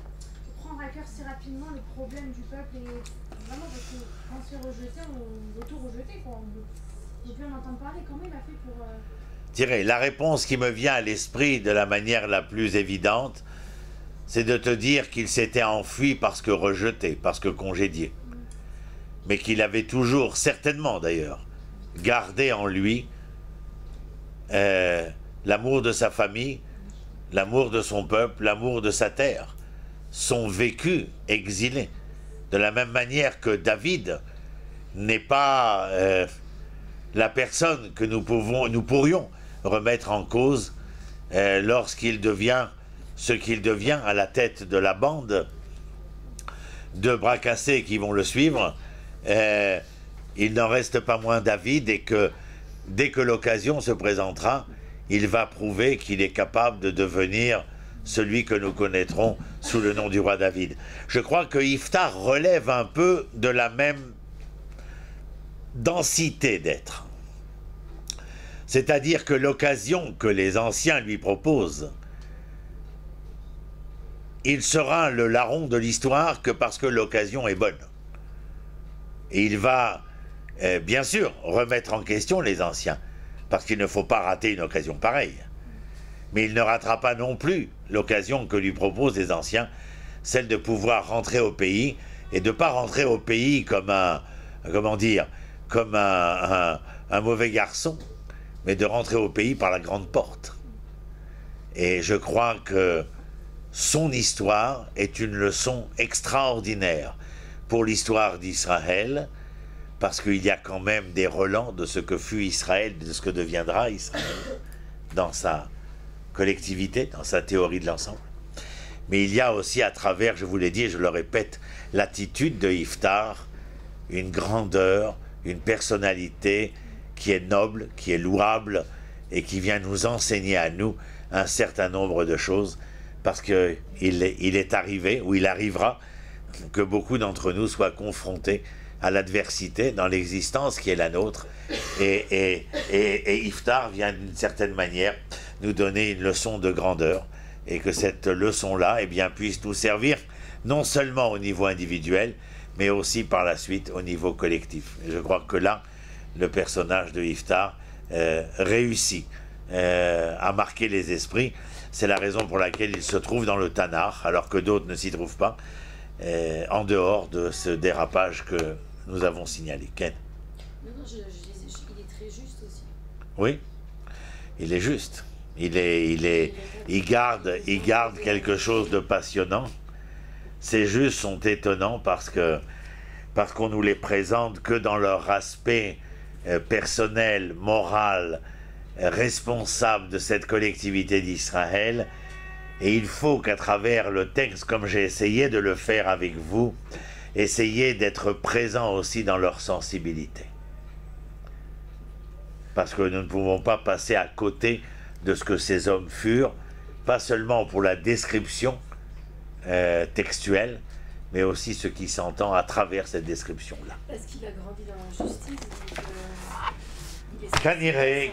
prendre à cœur si rapidement le problème du peuple? Et vraiment, parce que quand c'est rejeté, on veut tout rejeter, quoi. On veut plus en entendre parler. Comment il a fait pour... Thierry, la réponse qui me vient à l'esprit de la manière la plus évidente, c'est de te dire qu'il s'était enfui parce que rejeté, parce que congédié. Mais qu'il avait toujours, certainement d'ailleurs, gardé en lui l'amour de sa famille, l'amour de son peuple, l'amour de sa terre, son vécu exilé. De la même manière que David n'est pas la personne que nous pourrions remettre en cause lorsqu'il devient ce qu'il devient à la tête de la bande de bras cassés qui vont le suivre. Il n'en reste pas moins David, et que dès que l'occasion se présentera, il va prouver qu'il est capable de devenir celui que nous connaîtrons sous le nom du roi David. Je crois que Iftar relève un peu de la même densité d'être. C'est-à-dire que l'occasion que les anciens lui proposent, il sera le larron de l'histoire que parce que l'occasion est bonne. Et il va, bien sûr, remettre en question les anciens, parce qu'il ne faut pas rater une occasion pareille. Mais il ne ratera pas non plus l'occasion que lui proposent les anciens, celle de pouvoir rentrer au pays, et de ne pas rentrer au pays comme un mauvais garçon, mais de rentrer au pays par la grande porte. Et je crois que son histoire est une leçon extraordinaire pour l'histoire d'Israël, parce qu'il y a quand même des relents de ce que fut Israël, de ce que deviendra Israël, dans sa collectivité, dans sa théorie de l'ensemble. Mais il y a aussi à travers, je vous l'ai dit et je le répète, l'attitude de Iftar, une grandeur, une personnalité qui est noble, qui est louable et qui vient nous enseigner à nous un certain nombre de choses, parce qu'il est arrivé, ou il arrivera, que beaucoup d'entre nous soient confrontés à l'adversité dans l'existence qui est la nôtre. Et Iftar vient d'une certaine manière nous donner une leçon de grandeur, et que cette leçon-là puisse nous servir non seulement au niveau individuel, mais aussi par la suite au niveau collectif. Et je crois que là, le personnage de Iftar réussit à marquer les esprits. C'est la raison pour laquelle il se trouve dans le Tanakh, alors que d'autres ne s'y trouvent pas, en dehors de ce dérapage que nous avons signalé. Ken? Non, il est très juste aussi. Oui, il est juste. Il garde quelque chose de passionnant. Ces justes sont étonnants parce qu'on nous les présente que dans leur aspect personnel, moral, responsable de cette collectivité d'Israël. Et il faut qu'à travers le texte, comme j'ai essayé de le faire avec vous, essayer d'être présent aussi dans leur sensibilité. Parce que nous ne pouvons pas passer à côté de ce que ces hommes furent, pas seulement pour la description textuelle, mais aussi ce qui s'entend à travers cette description-là. Parce qu'il a grandi dans la justice.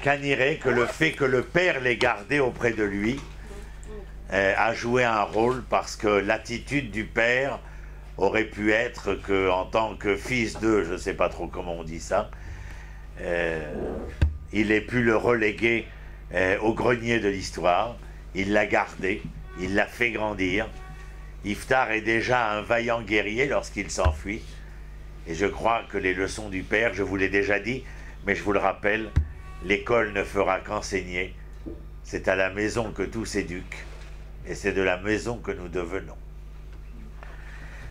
Qu'anirait que le fait que le père l'ait gardé auprès de lui a joué un rôle, parce que l'attitude du père aurait pu être qu'en tant que fils de, je ne sais pas trop comment on dit ça, il ait pu le reléguer au grenier de l'histoire. Il l'a gardé, il l'a fait grandir. Iftar est déjà un vaillant guerrier lorsqu'il s'enfuit. Et je crois que les leçons du père, je vous l'ai déjà dit, mais je vous le rappelle, l'école ne fera qu'enseigner. C'est à la maison que tout s'éduque, et c'est de la maison que nous devenons.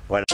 Voilà.